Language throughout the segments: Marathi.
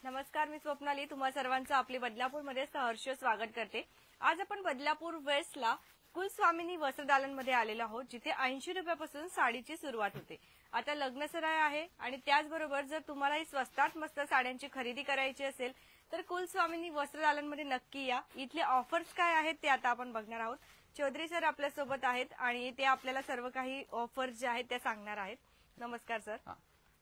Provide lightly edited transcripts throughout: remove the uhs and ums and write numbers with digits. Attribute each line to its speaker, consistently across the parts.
Speaker 1: नमस्कार, मी स्वप्नाली. तुम्हा सर्वांचं आपली बदलापूरमध्ये सहर्ष स्वागत करते. आज आपण बदलापूर वेस्टला कुलस्वामिनी वस्त्रदालनमध्ये आलेलो आहोत, जिथे 80 रुपयापासून साडीची सुरुवात होते. आता लग्नसराई आहे आणि त्याचबरोबर जर तुम्हाला ही स्वस्तात मस्त साड्यांची खरेदी करायची असेल तर कुलस्वामिनी वस्त्रदालनमध्ये नक्की या. इथले ऑफर्स काय आहेत ते आता आपण बघणार आहोत. चौधरी सर आपल्यासोबत आहेत आणि ते आपल्याला सर्व काही ऑफर्स जे आहेत त्या सांगणार आहेत. नमस्कार सर.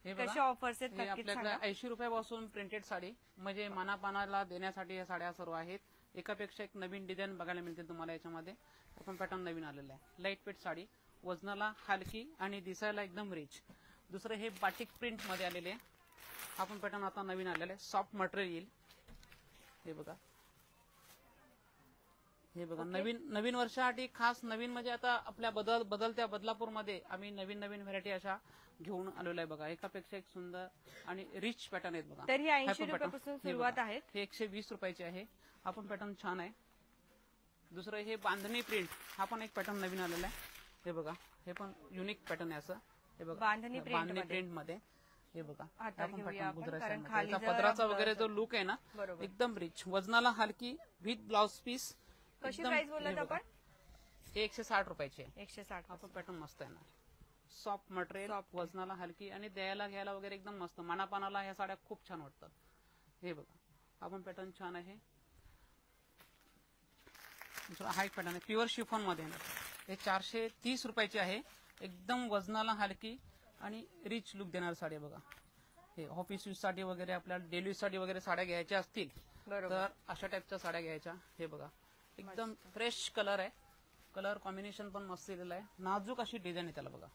Speaker 1: कशा ऑफर्स आहेत
Speaker 2: आपल्याकडे 80 रुपयापासून प्रिंटेड साडी म्हणजे मानापानाला देण्यासाठी या साड्या सर्व आहेत. एकापेक्षा एक नवीन डिझाईन बघायला मिळतील तुम्हाला. याच्यामध्ये आपण पॅटर्न नवीन आलेला आहे. लाईट वेट साडी, वजनाला हलकी आणि दिसायला एकदम रिच. दुसरं हे बाटिक प्रिंट मध्ये आलेले आपण पॅटर्न आता नवीन आलेले. सॉफ्ट मटेरियल येईल. हे बघा, हे बघा नवीन वर्षासाठी खास नवीन म्हणजे आता आपल्या बदलत्या बदलापूरमध्ये आम्ही नवीन व्हरायटी अशा घेऊन आलेलो आहे. बघा, एकापेक्षा एक सुंदर आणि रिच पॅटर्न आहेत. बघा,
Speaker 1: तर ही 80 रुपयापासून सुरुवात आहे.
Speaker 2: हे 120 रुपयाचे आहे. आपण पॅटर्न छान आहे. दुसरं हे बांधणी प्रिंट, हा पण एक पॅटर्न नवीन आलेला आहे. हे बघा, हे पण युनिक पॅटर्न आहे असं. हे बघा, बांधणी प्रिंट मध्ये हे बघा, आपण पॅटर्न पदराचा वगैरे जो लुक आहे ना एकदम रिच. वजनाला हलकी विथ ब्लाउज पीस.
Speaker 1: कशी प्राइस बोलत आपण?
Speaker 2: 160 रुपयाचे.
Speaker 1: 160.
Speaker 2: आपण पॅटर्न मस्त आहे ना. सॉफ्ट मटेरियल, वजनाला हलकी आणि द्यायला घ्यायला वगैरे एकदम मस्त. मानापानाला ह्या साड्या खूप छान वाटतात. हे बघा, आपण पॅटर्न छान आहे. हाय पॅटर्न आहे, प्युअर शिफॉन मध्ये. हे 430 रुपयाचे आहे. एकदम वजनाला हलकी आणि रिच लुक देणार साडी. बघा, हे ऑफिस यूज साठी वगैरे, आपल्याला डेली यूज साठी वगैरे साड्या घ्यायच्या असतील तर अशा टाईपच्या साड्या घ्यायच्या. हे बघा, एकदम फ्रेश कलर आहे. कलर कॉम्बिनेशन पण मस्त दिलेलं आहे. नाजूक अशी डिझाईन आहे त्याला. बघा,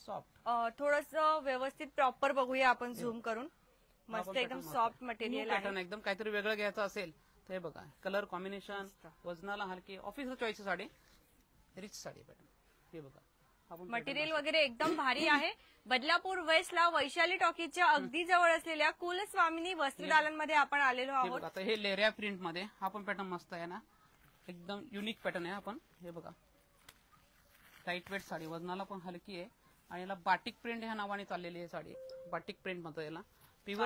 Speaker 2: सॉफ्ट,
Speaker 1: थोडस व्यवस्थित प्रॉपर बघूया आपण झूम करून. मस्त एकदम सॉफ्ट मटेरियल आहे.
Speaker 2: पॅटर्न एकदम काहीतरी वेगळं घ्यायचं असेल तर हे बघा, कलर कॉम्बिनेशन, वजनाला हलकी, ऑफिसला choice sari, rich sari pattern. हे बघा,
Speaker 1: मटेरियल वगैरे एकदम भारी आहे. बदलापूर वेस्टला वैशाली टॉकीजच्या अगदी जवळ असलेल्या कुलस्वामिनी वस्त्रदालनमध्ये आपण आलेलो आहोत.
Speaker 2: आता हे लेरिया प्रिंट मध्ये हा पण पॅटर्न मस्त आहे ना, एकदम युनिक पॅटर्न आहे. आपण हे बघा, लाईट वेट साडी, वजनाला पण हलकी आहे आणि याला बाटिक प्रिंट ह्या नावाने चाललेली आहे साडी. बाटिक प्रिंट म्हणतो याला, प्युअर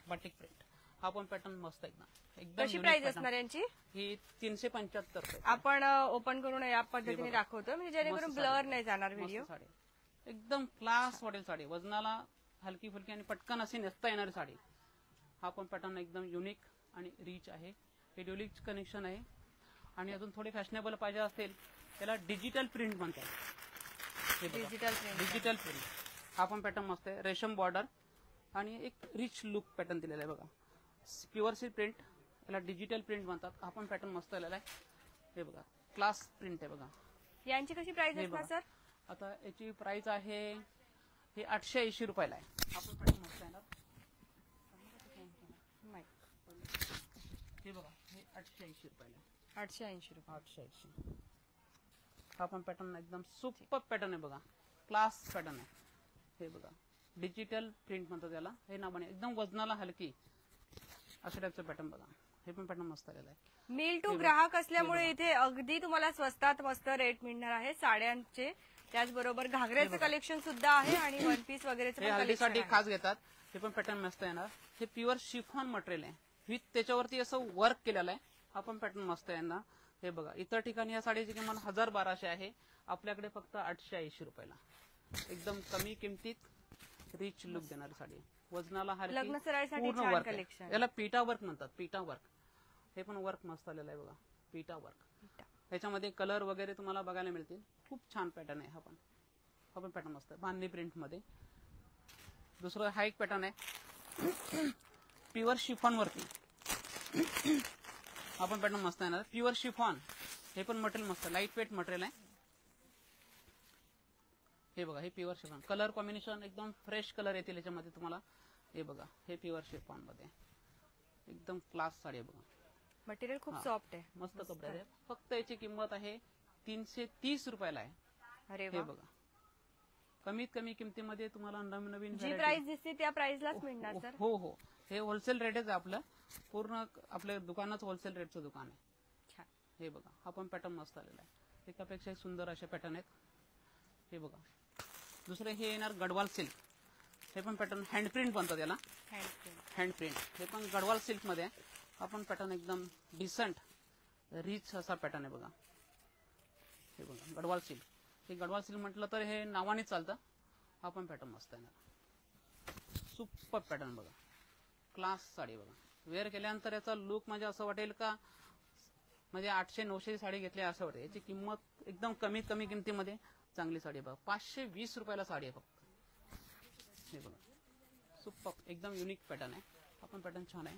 Speaker 2: बाटिक प्रिंट. हा पण पॅटर्न मस्त आहे ना. एकदम
Speaker 1: कशी प्राइस असणार यांची?
Speaker 2: ही 375 रुपये.
Speaker 1: आपण ओपन करून या पद्धतीने दाखवतो म्हणजे जेणेकरून ब्लर नाही जाणार व्हिडिओ.
Speaker 2: साडी एकदम क्लास वाटेल साडी, वजनाला हलकी फुलकी आणि पटकन अशी नेसता येणारी साडी. हा पण पॅटर्न एकदम युनिक आणि रिच आहे. हे ड्युलिक कनेक्शन आहे आणि अजून थोडी फॅशनेबल पाहिजे असेल त्याला डिजिटल प्रिंट म्हणतात. डिजिटल प्रिंट हा पण पॅटर्न मस्त आहे. रेशम बॉर्डर आणि एक रिच लुक पॅटर्न दिलेला आहे. बघा, प्युअर सिल्क प्रिंट, याला डिजिटल प्रिंट म्हणतात. हा पण पॅटर्न मस्त आलेला आहे. हे बघा, क्लास प्रिंट आहे. बघा,
Speaker 1: यांची कशी प्राइस असणार सर?
Speaker 2: आता याची प्राइस आहे हे 880 रुपयाला आहे. आपण पॅटर्न मस्त आहे ना. हे बघा, हे 880 रुपयाला.
Speaker 1: 880 रुपये.
Speaker 2: 880. हा पण पॅटर्न एकदम सुपर पॅटर्न आहे. बघा, क्लास पॅटर्न आहे. हे बघा, डिजिटल प्रिंट म्हणतात त्याला. हे नावाने एकदम वजनाला हलकी अशा टाईपचं पॅटर्न. बघा, हे पण पॅटर्न मस्त आलेलं आहे.
Speaker 1: मिल टू ग्राहक असल्यामुळे इथे अगदी तुम्हाला स्वस्तात मस्त रेट मिळणार आहे साड्यांचे. त्याचबरोबर घागऱ्याचं कलेक्शन सुद्धा आहे आणि वन पीस वगैरेचं
Speaker 2: हल्दीसाठी खास घेतात. हे पण पॅटर्न मस्त येणार. हे प्युअर शिफॉन मटेरियल आहे विथ त्याच्यावरती असं वर्क केलेलं आहे. हा पण पॅटर्न मस्त आहे ना. हे बघा, इतर ठिकाणी या साडीची किंमत 1200 आहे. आपल्याकडे फक्त 880 रुपयाला एकदम कमी किमतीत रिच लुक देणारी साडी. वजनाला हलकी,
Speaker 1: लग्नसराईसाठी
Speaker 2: पूर्ण
Speaker 1: छान
Speaker 2: वर्क
Speaker 1: कलेक्शन.
Speaker 2: याला पीटा वर्क म्हणतात. पीटा वर्क, हे पण वर्क मस्त आलेलं आहे. बघा, पीटा वर्क. ह्याच्यामध्ये कलर वगैरे तुम्हाला बघायला मिळतील. खूप छान पॅटर्न आहे. हा पण पॅटर्न मस्त आहे, बांधणी प्रिंट मध्ये. दुसरं हा एक पॅटर्न आहे प्युअर शिफॉन वरती. हा पण पॅटर्न मस्त आहे ना, प्युअर शिफॉन. हे पण मटेरियल मस्त, लाईट वेट मटेरियल आहे. हे बघा, हे प्युअर शिफॉन. कलर कॉम्बिनेशन एकदम फ्रेश कलर येतील याच्यामध्ये तुम्हाला. हे बघा, हे प्युअर शिफॉन मध्ये एकदम क्लास साडी आहे. बघा,
Speaker 1: मटेरियल खूप सॉफ्ट आहे,
Speaker 2: मस्त कपडे आहे. फक्त याची किंमत आहे 330 रुपयाला आहे.
Speaker 1: अरे
Speaker 2: हे बघा, कमीत कमी किमतीमध्ये तुम्हाला नवीन
Speaker 1: जी प्राइस दिसते त्या प्राइसलाच मिळणार सर.
Speaker 2: हो हो, हे होलसेल रेटच आहे आपलं. पूर्ण आपल्या दुकानाचं होलसेल रेटचं दुकान आहे. हे बघा, हा पण पॅटर्न मस्त आलेला आहे. एकापेक्षा सुंदर असे पॅटर्न आहेत. हे बघा, दुसरे हे येणार गडवाल सिल्क. हे पण पॅटर्न हँडप्रिंट बनतं त्याला, हँडप्रिंट. हे पण गडवाल सिल्क मध्ये आहे. हा पण पॅटर्न एकदम डिसंट रिच असा पॅटर्न आहे बघा. हे बघा गडवाल सिल्क. हे गडवाल सिल्क म्हटलं तर हे नावाने चालतं. हा पण पॅटर्न मस्त आहे ना, सुपर पॅटर्न बघा. क्लास साडी बघा. वेअर केल्यानंतर याचा लुक म्हणजे असं वाटेल का म्हणजे 800-900 साडी घेतली असं वाटेल. याची किंमत एकदम कमी किमतीमध्ये चांगली साडी बघा. 520 रुपयाला साडी आहे फक्त. हे बघा सुपर एकदम युनिक पॅटर्न आहे. हा पण पॅटर्न छान आहे.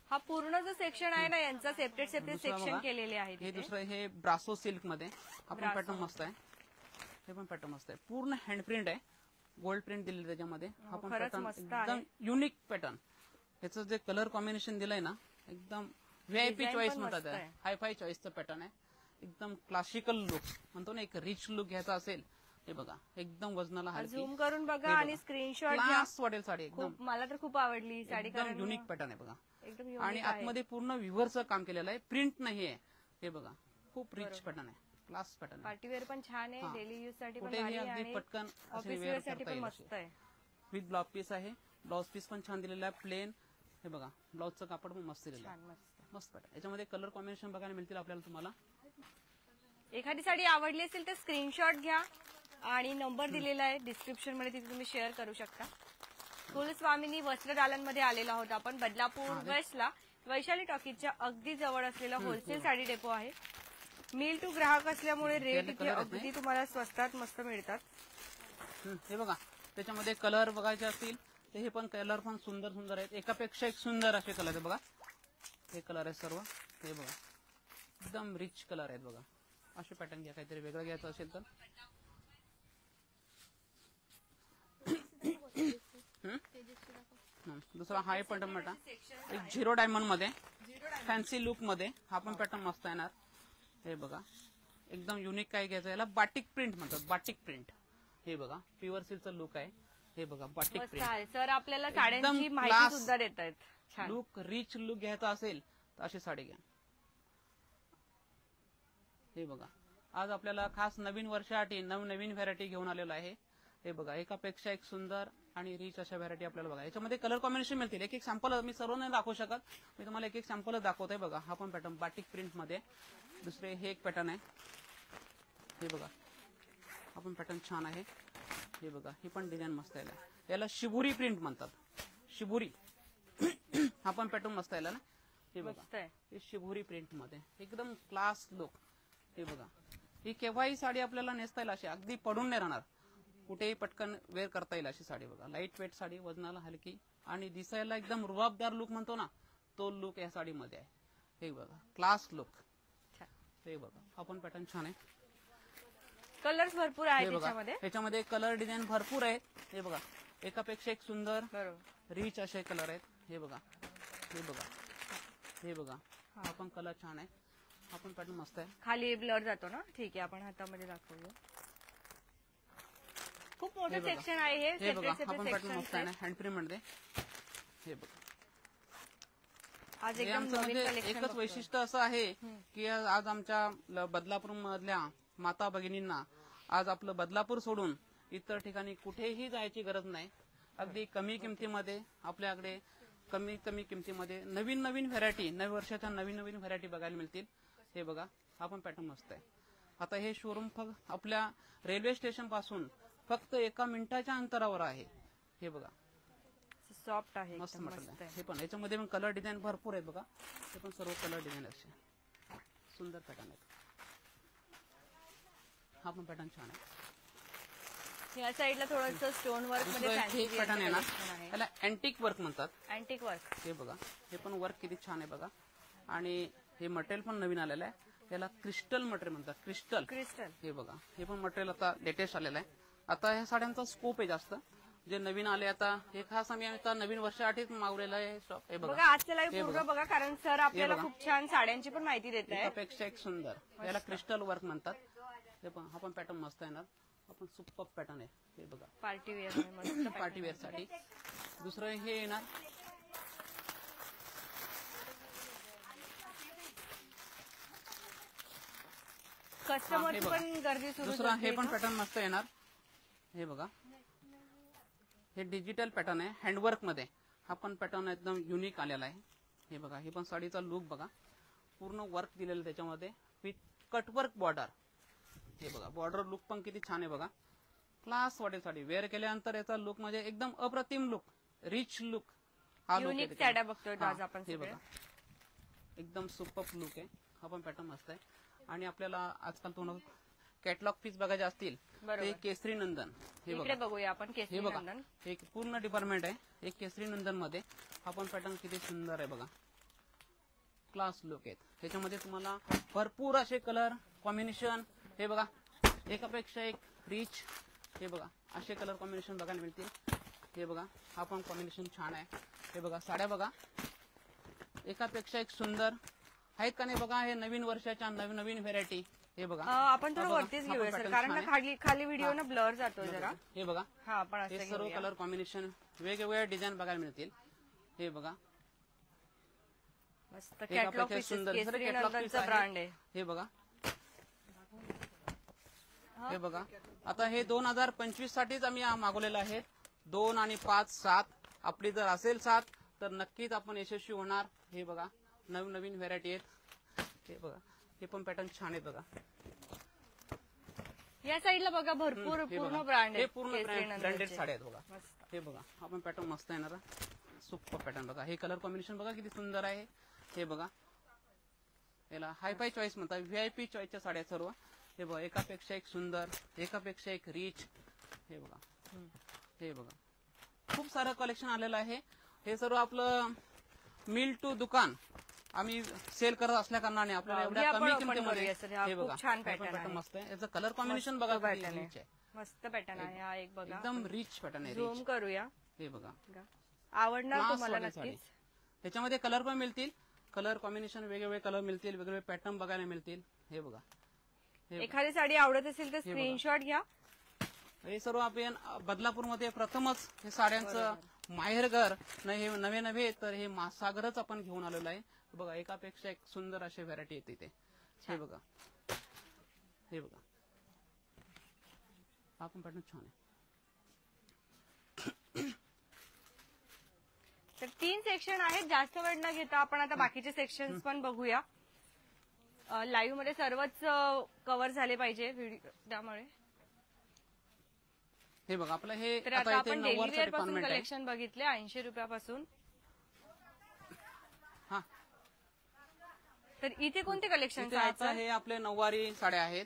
Speaker 1: हा पूर्ण जो सेक्शन आहे ना यांचा सेपरेट सेक्शन केलेले आहे.
Speaker 2: हे दुसरं हे ब्रासो सिल्क मध्ये. हा पण पॅटर्न मस्त आहे. हे पण पॅटर्न मस्त आहे. पूर्ण हँड प्रिंट आहे. गोल्ड प्रिंट दिलेली त्याच्यामध्ये. हा पण पॅटर्न एकदम युनिक पॅटर्न. याचं जे कलर कॉम्बिनेशन दिलंय ना एकदम व्हीआयपी चॉईस म्हणतात. हायफाय चॉईसचं पॅटर्न आहे. एकदम क्लासिकल लुक म्हणतो ना, एक रिच लुक घ्यायचा असेल. हे बघा एकदम वजनाला हलकी.
Speaker 1: झूम करून बघा आणि स्क्रीनशॉट घ्या.
Speaker 2: क्लास वाटेल साडी एकदम.
Speaker 1: मला तर खूप आवडली ही साडी.
Speaker 2: एकदम युनिक पॅटर्न आहे बघा.
Speaker 1: एकदम
Speaker 2: आणि आतमध्ये पूर्ण विव्हरचं काम केलेलं आहे. प्रिंट नाहीये. हे बघा खूप रिच पॅटर्न आहे. क्लास पॅटर्न आहे.
Speaker 1: पार्टीवेअर पण छान आहे. डेली यूज साठी पण
Speaker 2: कुठेही
Speaker 1: भारी आहे
Speaker 2: अगदी
Speaker 1: आणि
Speaker 2: पटकन असे
Speaker 1: ऑफिस
Speaker 2: वेअर
Speaker 1: वेअर साठी
Speaker 2: करता
Speaker 1: पण
Speaker 2: येईल.
Speaker 1: मस्त आहे.
Speaker 2: विथ ब्लाउज पीस आहे. ब्लाउज पीस पण छान दिलेला आहे. प्लेन. हे बघा ब्लाउजचं कापड पण मस्त दिलेलं आहे.
Speaker 1: छान मस्त.
Speaker 2: मस्त पॅटर्न. याच्यामध्ये कलर कॉम्बिनेशन बघायला मिळतील आपल्याला तुम्हाला.
Speaker 1: एखादी साडी आवडली असेल तर स्क्रीनशॉट घ्या आणि नंबर दिलेला आहे डिस्क्रिप्शन मध्ये, तिथे तुम्ही शेअर करू शकता. कुलस्वामिनी वस्त्र दालनमध्ये आलेलो आहोत आपण. बदलापूर वेस्टला वैशाली टॉकीजच्या अगदी जवळ असलेला होलसेल साडी डेपो आहे. मिल टू ग्राहक असल्यामुळे रेट इथे अगदी तुम्हाला स्वस्तात मस्त मिळतात.
Speaker 2: हे बघा त्याच्यामध्ये कलर बघायचे असतील तर हे पण कलर पण सुंदर सुंदर आहेत. एकापेक्षा एक सुंदर असे कलर आहेत बघा. हे कलर आहेत सर्व. हे बघा एकदम रिच कलर आहेत बघा. असे पॅटर्न घ्या. काहीतरी वेगळं घ्यायचं असेल तर. दुसरा हा पॅटर्न म्हटला एक झिरो डायमंड मध्ये फॅन्सी लुक मध्ये. हा पण पॅटर्न मस्त येणार. हे बघा एकदम युनिक काय घ्यायचं. याला बाटिक प्रिंट म्हणतात. Batik print. हे बघा प्युअर सिल्कचं लुक आहे. हे बघा बाटिक प्रिंट.
Speaker 1: सर आपल्याला साड्यांची माहिती सुद्धा देत आहेत.
Speaker 2: लुक रिच लुक घ्यायचा असेल तर अशी साडी घ्या. हे बघा आज आपल्याला खास नवीन वर्षासाठी नवीन व्हरायटी घेऊन आलेलो आहे. हे बघा एकापेक्षा एक सुंदर आणि रिच अशा व्हरायटी आपल्याला बघा. याच्यामध्ये कलर कॉम्बिनेशन मिळतील. एक एक सॅम्पल मी सर्व नाही दाखवू शकत. मी तुम्हाला एक एक सॅम्पल दाखवतोय. बघा हा पण पॅटर्न बाटिक प्रिंट मध्ये. दुसरे हे एक पॅटर्न आहे. हे बघा हा पण पॅटर्न छान आहे. हे बघा ही पण डिझाईन मस्त आहे. याला शिबुरी प्रिंट म्हणतात. शिबुरी. हा पण पॅटर्न मस्त आहे ना. हे बघा हे शिबुरी प्रिंट मध्ये एकदम क्लास लुक. हे बघा ही केव्हाही साडी आपल्याला नेसता येईल अशी. अगदी पडून नाही राहणार. कुठेही पटकन वेअर करता येईल अशी साडी बघा. लाईट वेट साडी, वजनाला हलकी आणि दिसायला एकदम रुबाबदार लुक म्हणतो ना, तो लुक या साडीमध्ये आहे. हे बघा क्लास लुक. हे बघा हा पण पॅटर्न छान आहे.
Speaker 1: कलर्स भरपूर आहेत त्याच्यामध्ये.
Speaker 2: त्याच्यामध्ये कलर डिझाईन भरपूर आहेत. हे बघा एकापेक्षा एक सुंदर रिच असे कलर आहेत. हे बघा हे बघा हे बघा हा पण कलर छान आहे. हा पण पॅटर्न मस्त आहे.
Speaker 1: खाली ब्लर जातो ना. ठीक आहे आपण हातामध्ये दाखवूया. खूप मोठं सेक्शन आहे हे.
Speaker 2: बघा हा पण पॅटर्न मस्त आहे. हँडप्रिंट मध्ये. हे बघा
Speaker 1: आज एकदम नवीन कलेक्शन.
Speaker 2: एकच वैशिष्ट्य असं आहे की आज आमच्या बदलापूर मधल्या माता भगिनींना आज आपलं बदलापूर सोडून इतर ठिकाणी कुठेही जायची गरज नाही. अगदी कमी किमतीमध्ये आपल्याकडे कमी किमतीमध्ये नवीन व्हरायटी, नवीन वर्षाच्या नवीन व्हरायटी बघायला मिळतील. हे बघा हा पण पॅटर्न मस्त आहे. आता हे शोरूम फक्त आपल्या रेल्वे स्टेशन पासून फक्त 1 मिनिटाच्या अंतरावर आहे. हे बघा
Speaker 1: सॉफ्ट आहे.
Speaker 2: मस्त मटेरियल. हे पण याच्यामध्ये पण कलर डिझाईन भरपूर आहेत बघा. हे पण सर्व कलर डिझाईन असे सुंदर पॅटर्न आहेत. हा पण पॅटर्न छान आहे.
Speaker 1: या साईडला थोडंसं स्टोन वर्क मध्ये
Speaker 2: एक पॅटर्न आहे ना, त्याला अँटिक वर्क म्हणतात.
Speaker 1: Antique work.
Speaker 2: हे बघा हे पण वर्क किती छान आहे बघा. आणि हे मटेरियल पण नवीन आलेलं आहे. त्याला क्रिस्टल मटेरियल म्हणतात. क्रिस्टल. हे बघा हे पण मटेरियल आता लेटेस्ट आलेलं आहे. आता ह्या साड्यांचा स्कोप आहे जास्त. जे नवीन आले आता हे खास आम्ही आता नवीन वर्षासाठीच मागवलेलं आहे शॉप. हे बघा
Speaker 1: आजच्या लाईव्ह पूर्ण बघा कारण सर आपल्याला खूप छान साड्यांची पण माहिती देत आहे.
Speaker 2: एकापेक्षा एक सुंदर. याला क्रिस्टल वर्क म्हणतात. हे पण हा पण पॅटर्न मस्त येणार. आपण सुपर पॅटर्न आहे. हे बघा
Speaker 1: पार्टी वेअर.
Speaker 2: पार्टी वेअर साठी. दुसरं हे येणार
Speaker 1: कस्टमरची पण गर्दी सुरू.
Speaker 2: दुसरा हे पण पॅटर्न मस्त येणार. हे बघा हे डिजिटल पॅटर्न आहे, हँडवर्क मध्ये हा पण पॅटर्न एकदम युनिक आलेला आहे. हे बघा, हे पण साडीचा लुक बघा, पूर्ण वर्क दिलेलं आहे त्याच्यामध्ये विथ कटवर्क बॉर्डर. हे बघा, बॉर्डर लुक पण किती छान आहे बघा. क्लास वाटेल साडी वेअर केल्यानंतर याचा लुक म्हणजे एकदम अप्रतिम लुक, रिच लुक. हा लुक
Speaker 1: युनिक साड्या बघतोय आज आपण
Speaker 2: हे
Speaker 1: सगळे.
Speaker 2: बघा, एकदम सुपर लुक आहे. हा पण पॅटर्न मस्त आहे. आणि आपल्याला आजकाल तुम्हाला कॅटलॉग पीस बघायचे असतील
Speaker 1: बरोबर.
Speaker 2: ते केसरी नंदन. हे
Speaker 1: इकडे
Speaker 2: बघा,
Speaker 1: बघूया आपण
Speaker 2: हे
Speaker 1: केसरी
Speaker 2: बघा,
Speaker 1: नंदन.
Speaker 2: एक पूर्ण डिपार्टमेंट आहे. एक केसरी नंदन मध्ये हा पण पॅटर्न किती सुंदर आहे बघा, क्लास लुक आहेत. त्याच्यामध्ये तुम्हाला भरपूर असे कलर कॉम्बिनेशन, हे बघा, एकापेक्षा एक रिच. हे बघा, असे कलर कॉम्बिनेशन बघायला मिळतील. हे बघा, हा पण कॉम्बिनेशन छान आहे. हे बघा, साड्या बघा, एकापेक्षा एक सुंदर आहेत का नाही बघा. हे नवीन वर्षाच्या नवीन व्हेरायटी. हे बघा,
Speaker 1: आपण थोडं
Speaker 2: हा बघा,
Speaker 1: वरतीच
Speaker 2: हा
Speaker 1: घेऊया
Speaker 2: पण
Speaker 1: सर,
Speaker 2: pattern
Speaker 1: कारण
Speaker 2: छान
Speaker 1: ना
Speaker 2: आहे.
Speaker 1: खाली व्हिडिओ ना ब्लर जातोय जरा.
Speaker 2: हे बघा,
Speaker 1: हा आपण
Speaker 2: हे
Speaker 1: असं
Speaker 2: सर्व
Speaker 1: घेऊया.
Speaker 2: कलर कॉम्बिनेशन वेगवेगळ्या डिझाईन बघायला मिळतील. हे बघा,
Speaker 1: मस्त
Speaker 2: हे
Speaker 1: कॅटलॉग
Speaker 2: आपल्याकडे
Speaker 1: पीसेस,
Speaker 2: सुंदर
Speaker 1: केसरी
Speaker 2: catalog piece
Speaker 1: नंदनचा
Speaker 2: आहे.
Speaker 1: ब्रँड आहे.
Speaker 2: हे बघा, हे बघा, आता हे 2025 साठीच आम्ही मागवलेलं आहे. 2 आणि 5 7 आपली जर असेल 7 तर नक्कीच आपण यशस्वी होणार. हे बघा, नवीन व्हेरायटी आहेत. हे बघा, हे पण पॅटर्न छान आहेत बघा.
Speaker 1: या साईडला बघा भरपूर
Speaker 2: हे
Speaker 1: पूर्ण
Speaker 2: बघा,
Speaker 1: ब्रँड
Speaker 2: हे
Speaker 1: आहे
Speaker 2: पूर्ण
Speaker 1: केसरी
Speaker 2: ब्रँडेड
Speaker 1: नंदनचे.
Speaker 2: साड्या आहेत बघा.
Speaker 1: मस्त.
Speaker 2: हे बघा, हा पण पॅटर्न मस्त आहे ना, सुपर पॅटर्न बघा. हे कलर कॉम्बिनेशन बघा किती सुंदर आहे. हे बघा, याला हायफाय चॉईस म्हणतात, व्हीआयपी चॉईसच्या साड्या सर्व. हे बघा, एकापेक्षा एक सुंदर, एकापेक्षा एक रिच. हे बघा, हे बघा, खूप सारं कलेक्शन आलेलं आहे. हे सर्व आपलं मिल टू दुकान आम्ही सेल करत असल्या कारणाने आपल्याला
Speaker 1: हे
Speaker 2: एवढ्या
Speaker 1: आपण
Speaker 2: कमी
Speaker 1: open
Speaker 2: किमतीमध्ये.
Speaker 1: करूया सर, हा
Speaker 2: हे
Speaker 1: खूप
Speaker 2: बघा,
Speaker 1: छान
Speaker 2: हे पण
Speaker 1: pattern
Speaker 2: पॅटर्न
Speaker 1: आहे.
Speaker 2: मस्त आहे. याचं कलर कॉम्बिनेशन बघा किती
Speaker 1: पॅटर्न
Speaker 2: rich आहे.
Speaker 1: मस्त पॅटर्न आहे हा एक बघा.
Speaker 2: एकदम रिच पॅटर्न आहे,
Speaker 1: झूम
Speaker 2: रिच.
Speaker 1: करूया.
Speaker 2: हे बघा,
Speaker 1: आवडणार
Speaker 2: Class
Speaker 1: तुम्हाला
Speaker 2: वाली साडी.
Speaker 1: नक्कीच.
Speaker 2: त्याच्यामध्ये कलर पण मिळतील, कलर कॉम्बिनेशन वेगवेगळे कलर मिळतील, वेगवेगळे पॅटर्न बघायला मिळतील. हे बघा, हे बघा.
Speaker 1: एखादी साडी आवडत असेल तर स्क्रीनशॉट घ्या.
Speaker 2: हे सर्व आपण बदलापूरमध्ये प्रथमच हे साड्यांचं माहेरघर नाही, हे नवे तर हे महासागरच आपण घेऊन आलेलो आहे. बघा, एकापेक्षा एक सुंदर अशी व्हरायटी येते इथे. हे बघा, हे बघा, हा पण पॅटर्न छान आहे.
Speaker 1: तर 3 सेक्शन आहेत, जास्त वेळ न घेता आपण आता बाकीचे सेक्शन पण बघूया. लाईव्ह मध्ये सर्वच कव्हर झाले पाहिजे व्हिडिओ, त्यामुळे.
Speaker 2: हे बघा, आपलं हे
Speaker 1: तर
Speaker 2: आता
Speaker 1: आता
Speaker 2: इथे
Speaker 1: आपण डेली
Speaker 2: नऊवारचं
Speaker 1: वेअर पासून
Speaker 2: डिपार्टमेंट आहे.
Speaker 1: कलेक्शन बघितले 80 रुपयापासून.
Speaker 2: हा,
Speaker 1: तर इथे कोणते कलेक्शन
Speaker 2: इथे आता हे आपले नऊवारी साड्या आहेत.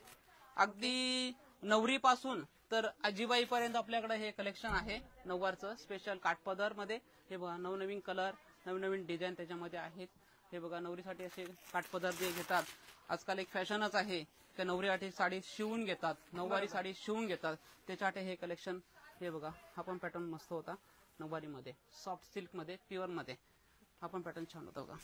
Speaker 2: अगदी नवरीपासून तर आजीबाईपर्यंत आपल्याकडे हे कलेक्शन आहे नऊवारचं स्पेशल काठपदर मध्ये. हे बघा, नवनवीन कलर, नवनवीन डिझाईन त्याच्यामध्ये आहेत. हे बघा, नवरीसाठी असे काठपदर जे घेतात, आजकाल एक फॅशनच आहे. त्या नवरीसाठी साडी शिवून घेतात, नऊवारी साडी शिवून घेतात, त्याच्यासाठी हे कलेक्शन. हे बघा, हा पण पॅटर्न मस्त होता नऊवारीमध्ये, सॉफ्ट सिल्क मध्ये, प्युअर मध्ये. हा पण पॅटर्न छान होता बघा,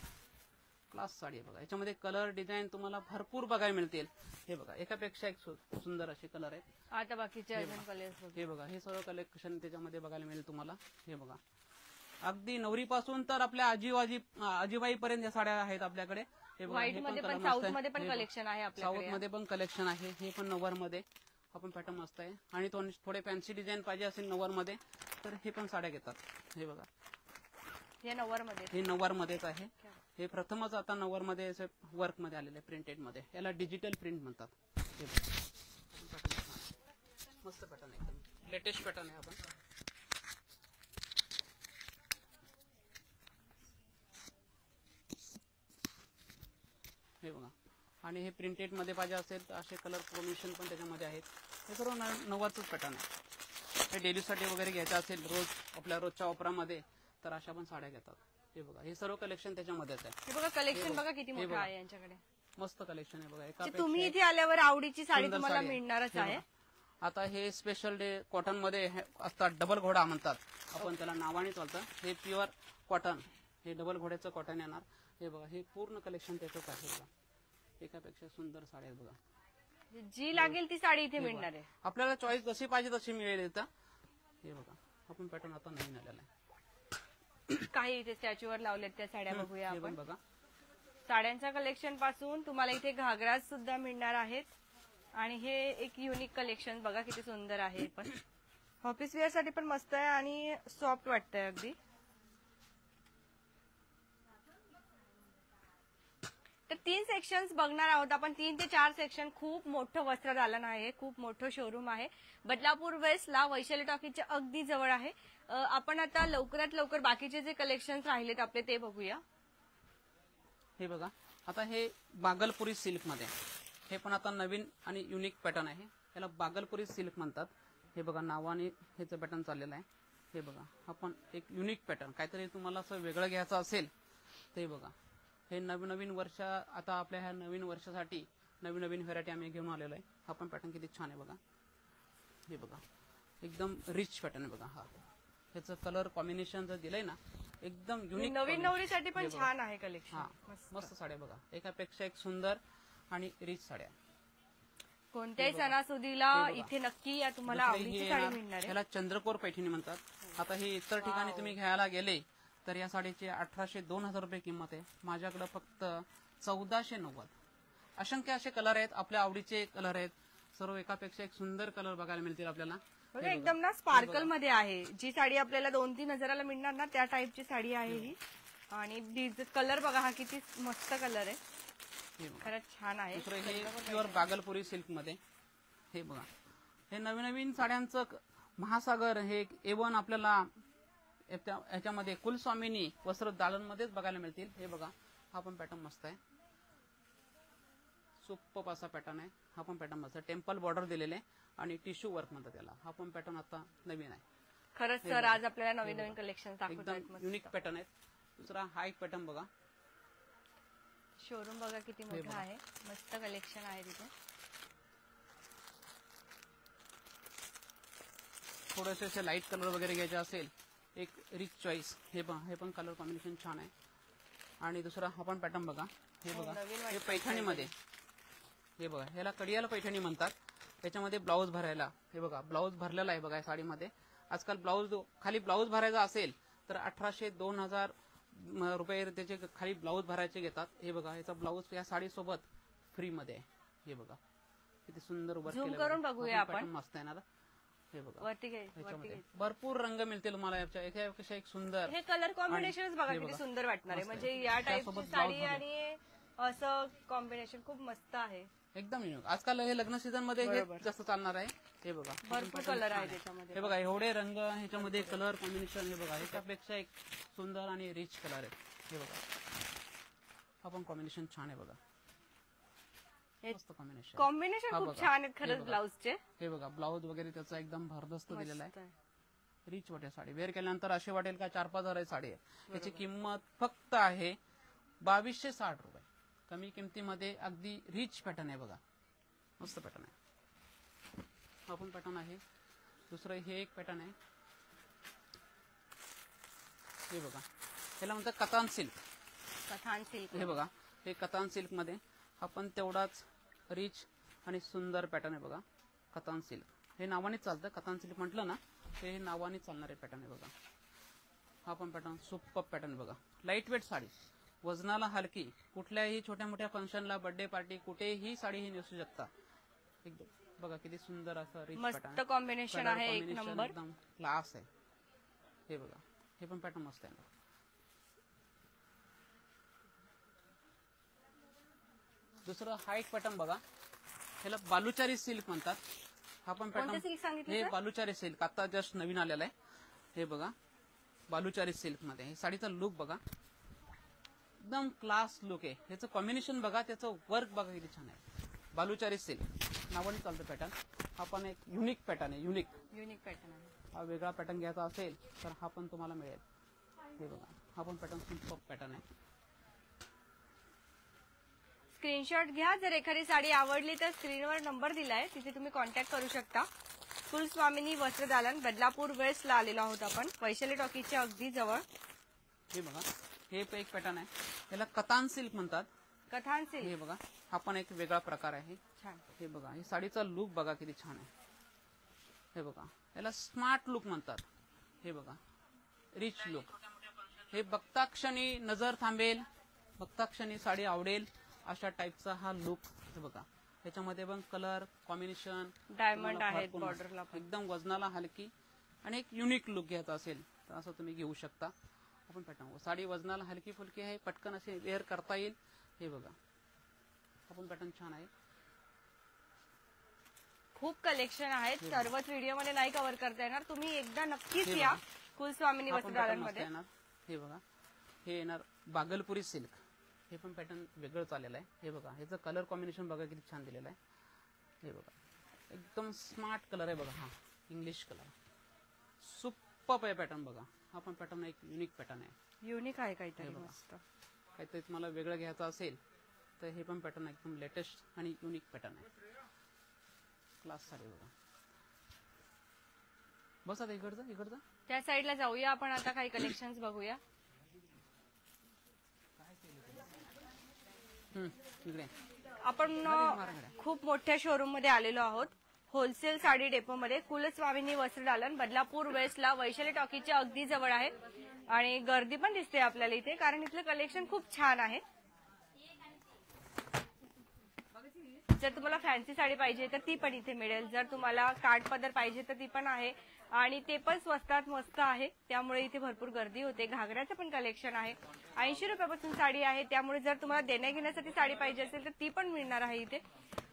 Speaker 2: क्लास साडी आहे बघा. याच्यामध्ये कलर डिझाईन तुम्हाला भरपूर बघायला मिळतील. हे बघा, एकापेक्षा एक सुंदर असे कलर आहेत.
Speaker 1: आता बाकीचे अजून कलर्स.
Speaker 2: हे बघा, हे सर्व कलेक्शन त्याच्यामध्ये बघायला मिळेल तुम्हाला. हे बघा, अगदी नवरीपासून तर आपल्या आजीबाईपर्यंत या साड्या आहेत आपल्याकडे. हे बघा,
Speaker 1: व्हाईट
Speaker 2: हे
Speaker 1: मध्ये
Speaker 2: पण
Speaker 1: पण
Speaker 2: कलर
Speaker 1: साऊथ
Speaker 2: मस्त आहे.
Speaker 1: मध्ये पण
Speaker 2: हे बघा,
Speaker 1: कलेक्शन आहे
Speaker 2: साऊथ
Speaker 1: आपल्याकडे.
Speaker 2: मध्ये पण कलेक्शन आहे. हे पण नऊवार मध्ये आपण पॅटर्न मस्त आहे. आणि थोडे फॅन्सी डिझाईन पाहिजे असेल नऊवार मध्ये तर हे पण साड्या घेतात. हे बघा,
Speaker 1: हे नऊवार मध्ये.
Speaker 2: हे नऊवार मध्येच आहे. हे प्रथमच आता नऊवार मध्ये वर्क मध्ये आलेले प्रिंटेड मध्ये. याला डिजिटल प्रिंट म्हणतात. हे बघा, मस्त पॅटर्न आहे, एकदम लेटेस्ट पॅटर्न आहे. आपण हे बघा, आणि हे प्रिंटेड मध्ये पाहिजे असेल तर असे कलर कॉम्बिनेशन पण त्याच्यामध्ये आहेत. हे सर्व नऊवारचंच पॅटर्न आहे. हे डेलीसाठी वगैरे घ्यायचं असेल रोज आपल्या रोजच्या वापरामध्ये तर अशा पण साड्या घेतात. हे बघा, हे सर्व कलेक्शन त्याच्यामध्येच आहे.
Speaker 1: हे बघा, कलेक्शन बघा किती मोठं आहे यांच्याकडे.
Speaker 2: मस्त कलेक्शन आहे बघा.
Speaker 1: म्हणजे तुम्ही इथे आल्यावर आवडीची साडी
Speaker 2: सुंदर
Speaker 1: तुम्हाला
Speaker 2: साडी आहे.
Speaker 1: मिळणारच
Speaker 2: हे
Speaker 1: आहे.
Speaker 2: बघा, आता हे स्पेशल डे कॉटन मध्ये असतात, डबल घोडा म्हणतात आपण त्याला, नावाने चालतं. हे प्युअर कॉटन, हे डबल घोड्याचं कॉटन येणार. हे बघा, हे पूर्ण कलेक्शन त्याचंच आहे बघा. एकापेक्षा सुंदर साड्या आहेत बघा.
Speaker 1: जी लागेल ती साडी इथे मिळणार आहे.
Speaker 2: आपल्याला चॉईस जशी पाहिजे तशी मिळेल इथं. हे बघा, आपण पॅटर्न आता नवीन आलेला आहे.
Speaker 1: काही इथे स्टॅच्यूवर लावलेत त्या साड्या बघूया
Speaker 2: हे पण
Speaker 1: आपण.
Speaker 2: बघा,
Speaker 1: साड्यांच्या कलेक्शन पासून तुम्हाला इथे घागरा सुद्धा मिळणार आहेत. आणि हे एक युनिक कलेक्शन बघा किती सुंदर आहे. पण ऑफिस वेअर साठी पण मस्त आहे आणि सॉफ्ट वाटतंय अगदी. तर 3 सेक्शन्स बघणार आहोत आपण. 3 ते 4 सेक्शन. खूप मोठं वस्त्र दालन आहे, खूप मोठं शोरूम आहे. बदलापूर वेस्टला वैशाली टॉकीजच्या अगदी जवळ आहे. आपण आता लवकरात लवकर बाकीचे जे कलेक्शन्स राहिलेत आपले ते बघूया.
Speaker 2: हे बघा, आता हे बागलपुरी सिल्क मध्ये, हे पण आता नवीन आणि युनिक पॅटर्न आहे. याला बागलपुरी सिल्क म्हणतात. हे बघा, नावाने ह्याचं पॅटर्न चाललेलं आहे. हे बघा, आपण एक युनिक पॅटर्न, काहीतरी तुम्हाला असं वेगळं घ्यायचं असेल ते बघा. हे नवीन वर्ष, आता आपल्या ह्या नवीन वर्षासाठी नवीन व्हेरायटी आम्ही घेऊन आलेलो आहे. हा पण पॅटर्न किती छान आहे बघा. हे बघा, एकदम रिच पॅटर्न आहे बघा. हा ह्याचं कलर कॉम्बिनेशन जर दिलंय ना, एकदम युनिक.
Speaker 1: नवीन नवरीसाठी पण छान आहे कलेक्शन.
Speaker 2: हा, मस्त साड्या बघा, एकापेक्षा एक सुंदर आणि रिच साड्या.
Speaker 1: कोणत्याही सणासुदीला इथे नक्की या तुम्हाला आवडीची साडी मिळणार आहे.
Speaker 2: याला चंद्रकोर पैठणी म्हणतात. आता हे इतर ठिकाणी तुम्ही घ्यायला गेले तर या साडीची 1800-2000 रुपये किंमत आहे. माझ्याकडे फक्त 1490. असंख्य असे कलर आहेत, आपल्या आवडीचे कलर आहेत. सर्व एकापेक्षा एक सुंदर कलर बघायला मिळतील आपल्याला.
Speaker 1: बघा, एकदम ना स्पार्कल मध्ये आहे. जी साडी आपल्याला 2-3 हजाराला मिळणार ना, त्या टाईपची साडी आहे ही. आणि कलर बघा, हा किती मस्त कलर आहे, खरंच छान आहे.
Speaker 2: दुसरं हे प्युअर बागलपुरी सिल्क मध्ये. हे बघा, हे नवीन साड्यांचं महासागर. हे A1 आपल्याला याच्यामध्ये कुलस्वामिनी वस्त्र दालन मध्येच बघायला मिळतील. हे बघा, हा पण पॅटर्न मस्त आहे, सुपर असा पॅटर्न आहे. हा पण पॅटर्न मस्त आहे, टेम्पल बॉर्डर दिलेले आणि टिश्यू वर्क म्हणतात त्याला. हा पण पॅटर्न आता नवीन आहे.
Speaker 1: खरंच सर, आज आपल्याला नवीन कलेक्शन
Speaker 2: एकदम युनिक पॅटर्न आहे. दुसरा हा एक पॅटर्न बघा.
Speaker 1: शोरूम बघा किती मोठा आहे, मस्त कलेक्शन आहे तिथे.
Speaker 2: थोडेसे असे लाईट कलर वगैरे घ्यायचे असेल, एक रिच चॉईस. हे पण कलर कॉम्बिनेशन छान आहे. आणि दुसरा हा पण पॅटर्न बघा. हे बघा, हे पैठणीमध्ये. हे बघा, ह्याला कडियाला पैठणी म्हणतात. त्याच्यामध्ये ब्लाऊज भरायला, हे बघा, ब्लाऊज भरलेला आहे बघा या साडीमध्ये. आजकाल खाली ब्लाऊज भरायचा असेल तर 1800-2000 रुपये त्याचे खाली ब्लाऊज भरायचे घेतात. हे बघा, याचा ब्लाऊज या साडीसोबत फ्री मध्ये आहे. हे बघा, किती सुंदर वर्क
Speaker 1: झूम करून बघूया आपण.
Speaker 2: मस्त आहे ना. हे बघा,
Speaker 1: वरती
Speaker 2: भरपूर रंग मिळतील तुम्हाला. याच्यापेक्षा एक सुंदर
Speaker 1: हे कलर कॉम्बिनेशन बघा किती सुंदर वाटणार आहे. म्हणजे या टाईपची साडी आणि असं कॉम्बिनेशन खूप मस्त आहे,
Speaker 2: एकदम युनिक. आजकाल हे लग्न सीझन मध्ये हे जास्त चालणार आहे. हे बघा,
Speaker 1: भरपूर कलर आहे त्याच्यामध्ये.
Speaker 2: हे बघा, एवढे रंग ह्याच्यामध्ये कलर कॉम्बिनेशन. हे बघा, ह्याच्यापेक्षा एक सुंदर आणि रिच कलर आहे. हे बघा, हा पण कॉम्बिनेशन छान आहे बघा, मस्त
Speaker 1: कॉम्बिनेशन खूप छान आहेत खरंच ब्लाऊजचे.
Speaker 2: हे बघा, ब्लाऊज वगैरे त्याचा एकदम भरदस्त दिलेला आहे. रिच वाटेल साडी. वेअर केल्यानंतर असे वाटेल का 4-5 हजार साडी आहे. याची किंमत फक्त आहे 2260 रुपये. कमी किमतीमध्ये अगदी रिच पॅटर्न आहे बघा, मस्त पॅटर्न आहे. हा पण पॅटर्न आहे. दुसरं हे एक पॅटर्न आहे. हे बघा, ह्याला म्हणतात कतान सिल्क.
Speaker 1: कथान सिल्क.
Speaker 2: हे बघा, हे कतान सिल्क मध्ये हा पण तेवढाच रिच आणि सुंदर पॅटर्न आहे बघा. कतान सिल्क हे नावाने चालतं. कतान सिल्क म्हटलं ना, हे नावाने चालणारे पॅटर्न आहे बघा. हा पण पॅटर्न सुपर पॅटर्न बघा. लाईट वेट साडी, वजनाला हलकी. कुठल्याही छोट्या मोठ्या फंक्शनला, बर्थडे पार्टी, कुठेही साडी ही नेसू शकता. एकदम बघा, किती सुंदर असं रिच
Speaker 1: मस्त
Speaker 2: पॅटर्न.
Speaker 1: कॉम्बिनेशन आहे, एक नंबर,
Speaker 2: एकदम क्लास आहे. हे बघा, हे पण पॅटर्न मस्त आहे. दुसरं हा एक पॅटर्न बघा, ह्याला बालुचारी सिल्क म्हणतात. हा पण पॅटर्न, हे बालुचारी सिल्क आता जस्ट नवीन आलेला आहे. हे बघा, बालुचारी सिल्क मध्ये हे साडीचा लुक बघा, एकदम क्लास लुक आहे. ह्याचं कॉम्बिनेशन बघा, त्याचं वर्क बघा किती छान आहे. बालुचारी सिल्क नावाने चालतं पॅटर्न. हा पण एक युनिक पॅटर्न आहे. युनिक पॅटर्न आहे. हा वेगळा पॅटर्न घ्यायचा असेल तर हा पण तुम्हाला मिळेल. हे बघा, हा पण पॅटर्न सुपर पॅटर्न आहे.
Speaker 1: स्क्रीनशॉट घ्या. जर एखादी साडी आवडली तर स्क्रीनवर नंबर दिलाय, तिथे तुम्ही कॉन्टॅक्ट करू शकता. कुलस्वामिनी वस्त्र दालन, बदलापूर वेस्टला आलेलो आहोत आपण, वैशाली टॉकीजच्या अगदी जवळ.
Speaker 2: हे बघा, हे एक पॅटर्न आहे. याला कतान सिल्क म्हणतात.
Speaker 1: कथान सिल्क.
Speaker 2: हे बघा, हा पण एक वेगळा प्रकार आहे.
Speaker 1: छान.
Speaker 2: हे बघा, हे साडीचा लुक बघा किती छान आहे. हे बघा, याला स्मार्ट लुक म्हणतात. हे बघा, रिच लुक. हे बघता क्षणी नजर थांबेल, बघता क्षणी साडी आवडेल अशा टाईपचा हा लुक. हे बघा, त्याच्यामध्ये पण कलर कॉम्बिनेशन
Speaker 1: डायमंड आहेत बॉर्डरला,
Speaker 2: एकदम वजनाला हलकी आणि एक युनिक लुक घ्यायचा असेल तर असं तुम्ही घेऊ शकता. आपण पॅटर्न साडी वजनाला हलकी फुलकी आहे, पटकन असे वेअर करता येईल. हे बघा आपण पॅटर्न छान आहे.
Speaker 1: खूप कलेक्शन आहेत, सर्वच व्हिडिओ मध्ये नाही कव्हर करता येणार. तुम्ही एकदा नक्कीच या कुलस्वामिनी वस्त्रदालनमध्ये.
Speaker 2: हे बघा हे येणार बागलपुरी सिल्क. हे पण पॅटर्न वेगळं चाललेलं आहे. हे बघा ह्याचं कलर कॉम्बिनेशन बघा किती छान दिलेलं आहे. हे बघा एकदम स्मार्ट कलर आहे बघा. हा इंग्लिश कलर सुपर्ब आहे पॅटर्न बघा. हा पण पॅटर्न एक युनिक पॅटर्न आहे.
Speaker 1: युनिक आहे काहीतरी मस्त.
Speaker 2: काहीतरी तुम्हाला वेगळं घ्यायचं असेल तर हे पण पॅटर्न एकदम लेटेस्ट आणि युनिक पॅटर्न आहे. क्लास साडी बघा. बस आता इकडचं
Speaker 1: त्या साईडला जाऊया आपण. आता काही कलेक्शन्स बघूया.
Speaker 2: इकडे
Speaker 1: आपण खूप मोठ्या शोरूम मध्ये आलेलो आहोत. होलसेल साडी डेपो मध्ये कुलस्वामिनी वस्त्रदालन बदलापूर वेस्टला वैशाली टॉकीच्या अगदी जवळ आहे. आणि गर्दी पण दिसते आपल्याला इथे, कारण इथलं कलेक्शन खूप छान आहे. जर तुम्हाला फॅन्सी साडी पाहिजे तर ती पण इथे मिळेल. जर तुम्हाला काठ पदर पाहिजे तर ती पण आहे, आणि ते पण स्वस्तात मस्त आहे. त्यामुळे इथे भरपूर गर्दी होते. घागऱ्याचं पण कलेक्शन आहे. 80 रुपयापासून साडी आहे. त्यामुळे जर तुम्हाला देण्या घेण्यासाठी साडी पाहिजे असेल तर ती पण मिळणार आहे इथे.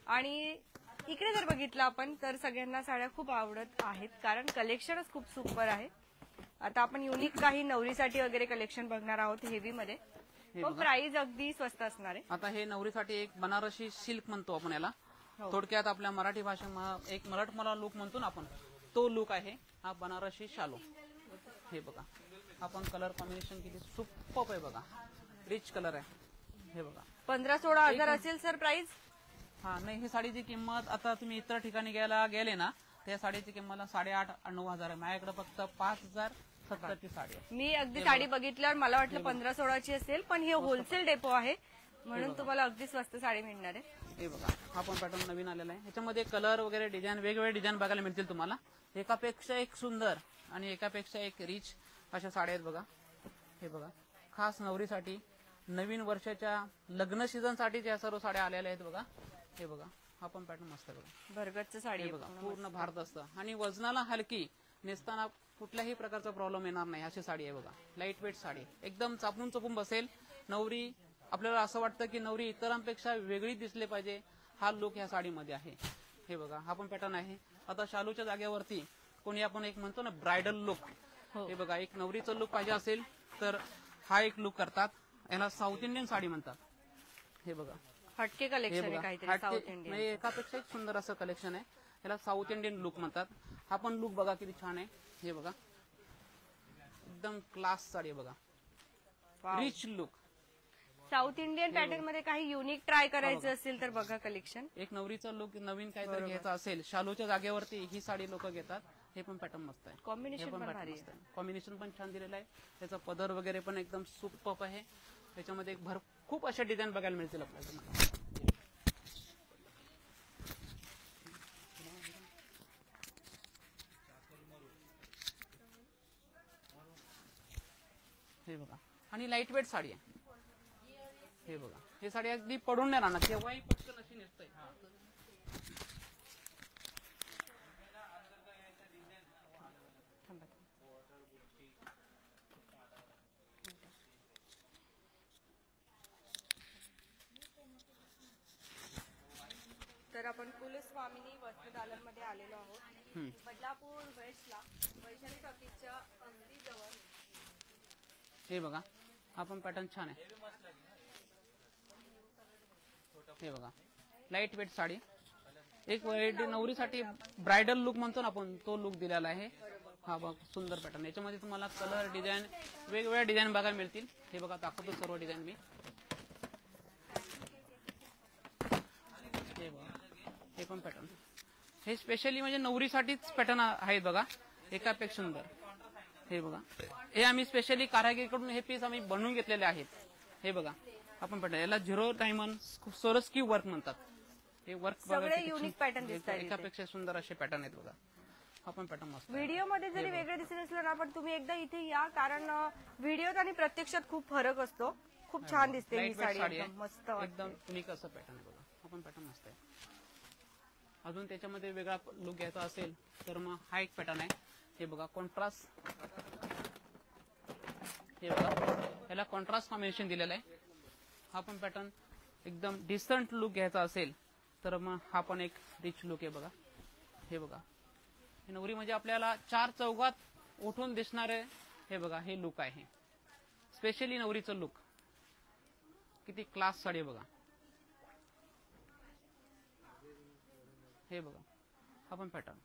Speaker 1: आणि इकडे जर बघितलं आपण तर सगळ्यांना साड्या खूप आवडत आहेत, कारण कलेक्शनच खूप सुपर आहे. आता आपण युनिक काही नवरीसाठी वगैरे कलेक्शन बघणार आहोत हेवी मध्ये. प्राइस अगदी स्वस्त असणार आहे.
Speaker 2: आता हे नवरीसाठी एक बनारसी सिल्क म्हणतो आपण याला. थोडक्यात आपल्या मराठी भाषेत एक मराठमोळा लुक म्हणतो ना आपण, तो लुक आहे हा बनारसी शालो. हे बघा आपण कलर कॉम्बिनेशन किती सुपर्ब आहे बघा. रिच कलर आहे. हे बघा
Speaker 1: 15-16 हजार असेल सर प्राइस.
Speaker 2: हा नाही, ही साडीची किंमत आता तुम्ही इतर ठिकाणी गेले ना, त्या साडीची किंमत 8,500-9 हजार आहे. माझ्याकडे फक्त 5,070ची साडी आहे.
Speaker 1: मी अगदी साडी बघितल्यावर मला वाटलं 15-16ची असेल, पण हे होलसेल डेपो आहे म्हणून तुम्हाला अगदी स्वस्त साडी मिळणार आहे.
Speaker 2: हे बघा हा पण पॅटर्न नवीन आलेला आहे. ह्याच्यामध्ये कलर वगैरे डिझाईन वेगवेगळे डिझाईन बघायला मिळतील तुम्हाला. एकापेक्षा एक सुंदर आणि एकापेक्षा एक रिच अशा साड्या आहेत बघा. हे बघा खास नवरीसाठी, नवीन वर्षाच्या लग्न सीझन साठी या सर्व साड्या आलेल्या आहेत बघा. हे बघा हा पण पॅटर्न मस्त आहे बघा.
Speaker 1: भरगतचं साडी आहे
Speaker 2: बघा पूर्ण भारत असतं आणि वजनाला हलकी, नेसताना कुठल्याही प्रकारचा प्रॉब्लेम येणार नाही अशी साडी आहे बघा. लाईट वेट साडी, एकदम चापून चपून बसेल. नवरी आपल्याला असं वाटतं की नवरी इतरांपेक्षा वेगळी दिसले पाहिजे, हा लुक ह्या साडीमध्ये आहे. हे बघा हा पण पॅटर्न आहे. आता शालूच्या जागेवरती कोणी आपण एक म्हणतो ना ब्रायडल लुक. हे बघा एक नवरीचं लुक पाहिजे असेल तर हा एक लुक करतात. याला साऊथ इंडियन साडी म्हणतात. हे बघा
Speaker 1: हटके कलेक्शन आहे काहीतरी साऊथ इंडियन.
Speaker 2: एकापेक्षा एक सुंदर असं कलेक्शन आहे. याला साऊथ इंडियन लुक म्हणतात. हा पण लुक बघा किती छान आहे. हे बघा एकदम क्लास साडी आहे बघा. Rich look.
Speaker 1: South Indian pattern मध्ये काही युनिक ट्राय करायचं असेल तर बघा कलेक्शन.
Speaker 2: एक नवरीचा लुक नवीन काहीतरी घ्यायचा असेल, शालूच्या जागेवरती ही साडी लोक घेतात. हे पण पॅटर्न मस्त आहे.
Speaker 1: कॉम्बिनेशन पण भारी आहे.
Speaker 2: कॉम्बिनेशन पण छान दिलेलं आहे. त्याचा पदर वगैरे पण एकदम सुपर्ब आहे. त्याच्यामध्ये एक खूप अशा डिझाईन बघायला मिळतील आपल्याला. हे बघा आणि लाईट वेट साडी आहे. हे बघा हे साडी अगदी पडून नाही राहणार, केव्हाही पटकन अशी नेसता येईल.
Speaker 1: तर आपण कुलस्वामिनी वस्त्रदालन मध्ये आलेलो आहोत. बदलापूर वेस्टला वैशाली टॉकीच्या अगदी जवळ.
Speaker 2: हे बघा हा पण पॅटर्न छान आहे. हे बघा लाईट वेट साडी, एक नवरीसाठी ब्रायडल लुक म्हणतो ना आपण, तो लुक दिलेला आहे. हा बघ सुंदर पॅटर्न. याच्यामध्ये तुम्हाला कलर डिझाईन वेगवेगळ्या डिझाईन बघायला मिळतील. हे बघा दाखवतो सर्व डिझाईन मी. हे बघा हे पण पॅटर्न, हे स्पेशली म्हणजे नवरीसाठीच पॅटर्न आहेत बघा. एकापेक्षा सुंदर. हे बघा हे आम्ही स्पेशली कारागीरकडून हे पीस आम्ही बनवून घेतलेले आहेत. हे बघा आपण पॅटर्न, याला 0 डायमंड सोरस्की वर्क म्हणतात. हे वर्क
Speaker 1: सगळे युनिक पॅटर्न दिसतात.
Speaker 2: एकापेक्षा सुंदर असे पॅटर्न आहेत बघा. हा पण पॅटर्न मस्त.
Speaker 1: व्हिडिओ मध्ये जरी वेगळे दिसत असलं ना, पण तुम्ही एकदा इथे या, कारण व्हिडिओत आणि प्रत्यक्षात खूप फरक असतो. खूप छान दिसते ही साडी, एकदम मस्त,
Speaker 2: एकदम युनिक असं पॅटर्न आहे बघा. हा पण पॅटर्न मस्त आहे. अजून त्याच्यामध्ये वेगळा लुक घ्यायचा असेल तर मग हा एक पॅटर्न आहे. हे बघा कॉन्ट्रास्ट, हे बघा याला कॉन्ट्रास्ट कॉम्बिनेशन दिलेलं आहे. हा पण पॅटर्न एकदम डिसेंट लुक घ्यायचा असेल तर मग हा पण एक रिच लुक आहे बघा. हे बघा हे नवरी म्हणजे आपल्याला चार चौघात उठून दिसणारे हे बघा हे लुक आहे. स्पेशली नवरीचं लुक, किती क्लास साडी बघा. हे बघा हा पण पॅटर्न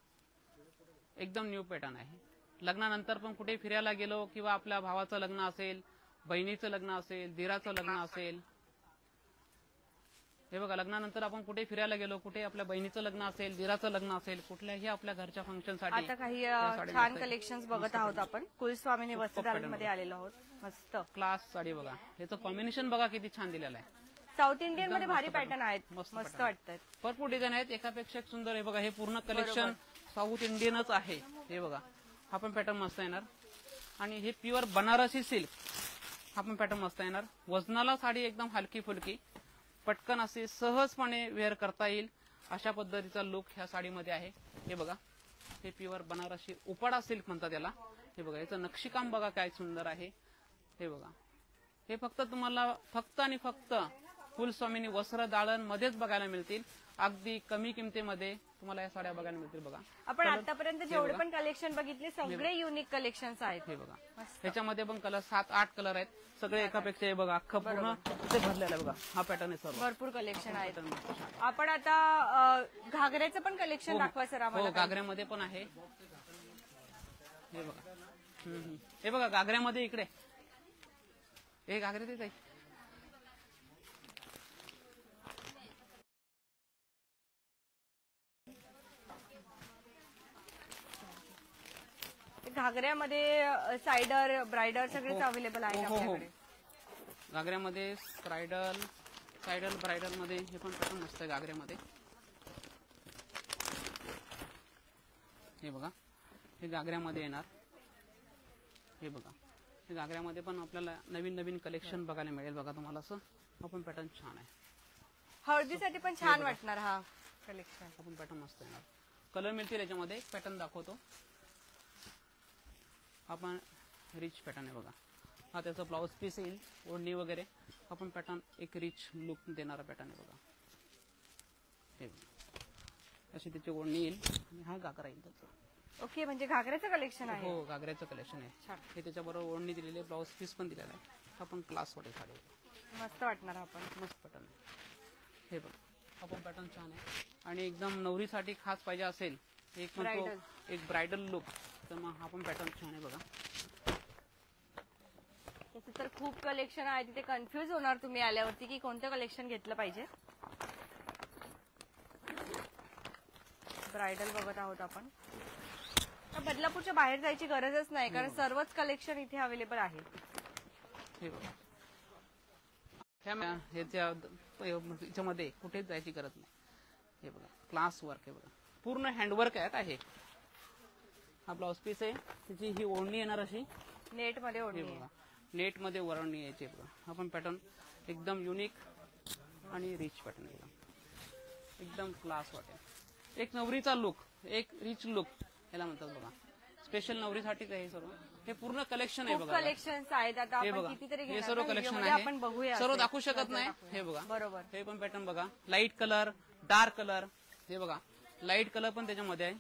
Speaker 2: एकदम न्यू पॅटर्न आहे. लग्नानंतर पण कुठे फिरायला गेलो किंवा आपल्या भावाचं लग्न असेल, बहिणीचं लग्न असेल, दिराचं लग्न असेल, हे बघा लग्नानंतर आपण कुठे फिरायला गेलो, कुठे आपल्या बहिणीचं लग्न असेल, दिराचं लग्न असेल, कुठल्याही आपल्या घरच्या फंक्शन साठी
Speaker 1: आता काही छान कलेक्शन बघत आहोत आपण. कुलस्वामिनी वस्त्रदालनमध्ये आलेलो आहोत. मस्त
Speaker 2: क्लास साडी बघा. याचं कॉम्बिनेशन बघा किती छान दिलेलं आहे.
Speaker 1: साऊथ इंडियन मध्ये भारी पॅटर्न आहेत, मस्त वाटतात.
Speaker 2: भरपूर डिझाईन आहेत, एकापेक्षा एक सुंदर. हे बघा हे पूर्ण कलेक्शन साऊथ इंडियनच आहे. हे बघा हा पण पॅटर्न मस्त येणार. आणि हे प्युअर बनारसी सिल्क, हा पण पॅटर्न मस्त येणार. वजनाला साडी एकदम हलकी फुलकी, पटकन असे सहजपणे वेअर करता येईल अशा पद्धतीचा लुक ह्या साडीमध्ये आहे. हे बघा हे प्युअर बनारसी उपाडा सिल्क म्हणतात याला. हे बघा याचं नक्षीकाम बघा काय सुंदर आहे. हे बघा हे फक्त तुम्हाला फक्त आणि फक्त कुलस्वामिनी वस्त्र दालन मध्येच बघायला मिळतील. अगदी कमी किमतीमध्ये तुम्हाला या साड्या बघायला मिळतील बघा.
Speaker 1: आपण आतापर्यंत जेवढे पण कलेक्शन बघितले सगळे युनिक कलेक्शन्स आहेत.
Speaker 2: हे बघा ह्याच्यामध्ये पण कलर 7-8 कलर आहेत, सगळे एकापेक्षा. हे बघा अख्खं पूर्ण ते भरलेलं आहे बघा. हा पॅटर्न आहे सर्व.
Speaker 1: भरपूर कलेक्शन आहेत. आपण आता घागऱ्याचं पण कलेक्शन दाखवा सर आम्हाला.
Speaker 2: हो घागऱ्यामध्ये पण आहे. हे बघा हे बघा घागऱ्यामध्ये इकडे हे घागरे तेच आहे.
Speaker 1: घागऱ्यामध्ये सायडर ब्रायडर सगळेच अवेलेबल आहे आपल्याकडे.
Speaker 2: घागऱ्यामध्ये सायडल ब्रायडल मध्ये हे पण पॅटर्न मस्त आहे घागऱ्यामध्ये. हे बघा हे घागऱ्यामध्ये येणार. हे बघा हे घागऱ्यामध्ये पण आपल्याला नवीन नवीन कलेक्शन बघायला मिळेल बघा तुम्हाला. असं हा पण पॅटर्न छान आहे.
Speaker 1: हळदीसाठी पण छान वाटणार हा कलेक्शन.
Speaker 2: हा पण पॅटर्न मस्त येणार. कलर मिळतील याच्यामध्ये. पॅटर्न दाखवतो. हा पण रिच पॅटर्न आहे बघा. हा त्याचा ब्लाउज पीस येईल, ओढणी वगैरे. हा पण पॅटर्न एक रिच लुक देणारा पॅटर्न आहे बघा. हे अशी त्याची ओढणी येईल आणि हा घागरा येईल त्याचा.
Speaker 1: ओके म्हणजे घागऱ्याचं कलेक्शन आहे.
Speaker 2: हो घागऱ्याचं कलेक्शन आहे. हे त्याच्याबरोबर ओढणी दिलेली आहे, ब्लाउज पीस पण दिलेला आहे. हा पण क्लास वाटेल साडी,
Speaker 1: मस्त वाटणार. हा पण
Speaker 2: मस्त पॅटर्न आहे. हे बघा हा पण पॅटर्न छान आहे. आणि एकदम नवरीसाठी खास पाहिजे असेल एक म्हणतो एक ब्रायडल लुक, तर मग हा पण पॅटर्न छान आहे बघा.
Speaker 1: तसं तर खूप कलेक्शन आहे, तिथे कन्फ्युज होणार तुम्ही आल्यावरती की कोणतं कलेक्शन घेतलं पाहिजे. ब्रायडल बघत आहोत आपण. बदलापूरच्या बाहेर जायची गरजच नाही, कारण सर्वच कलेक्शन इथे अवेलेबल आहे.
Speaker 2: हे बघा याच्यामध्ये कुठेच जायची गरज नाही. हे बघा क्लास वर्क आहे बघा, पूर्ण हँडवर्क आहे. काय हा ब्लाउज पीस आहे, त्याची ही ओढणी येणार अशी
Speaker 1: नेट मध्ये ओढणी.
Speaker 2: बघा नेट मध्ये ओढणी यायची बघा. हा पण पॅटर्न एकदम युनिक आणि रिच पॅटर्न आहे. एकदम क्लास वाटेल. एक नवरीचा लुक, एक रिच लुक याला म्हणतात बघा. स्पेशल नवरीसाठीच आहे सर्व. हे पूर्ण कलेक्शन आहे बघा.
Speaker 1: कलेक्शन्स आहेत. आता
Speaker 2: हे
Speaker 1: आपण
Speaker 2: बघा
Speaker 1: कितीतरी
Speaker 2: हे सर्व कलेक्शन आहे.
Speaker 1: आपण बघूया,
Speaker 2: सर्व दाखवू शकत नाही. हे बघा
Speaker 1: बरोबर.
Speaker 2: हे पण पॅटर्न बघा. Light colour, dark colour. हे बघा लाईट कलर पण त्याच्यामध्ये आहे.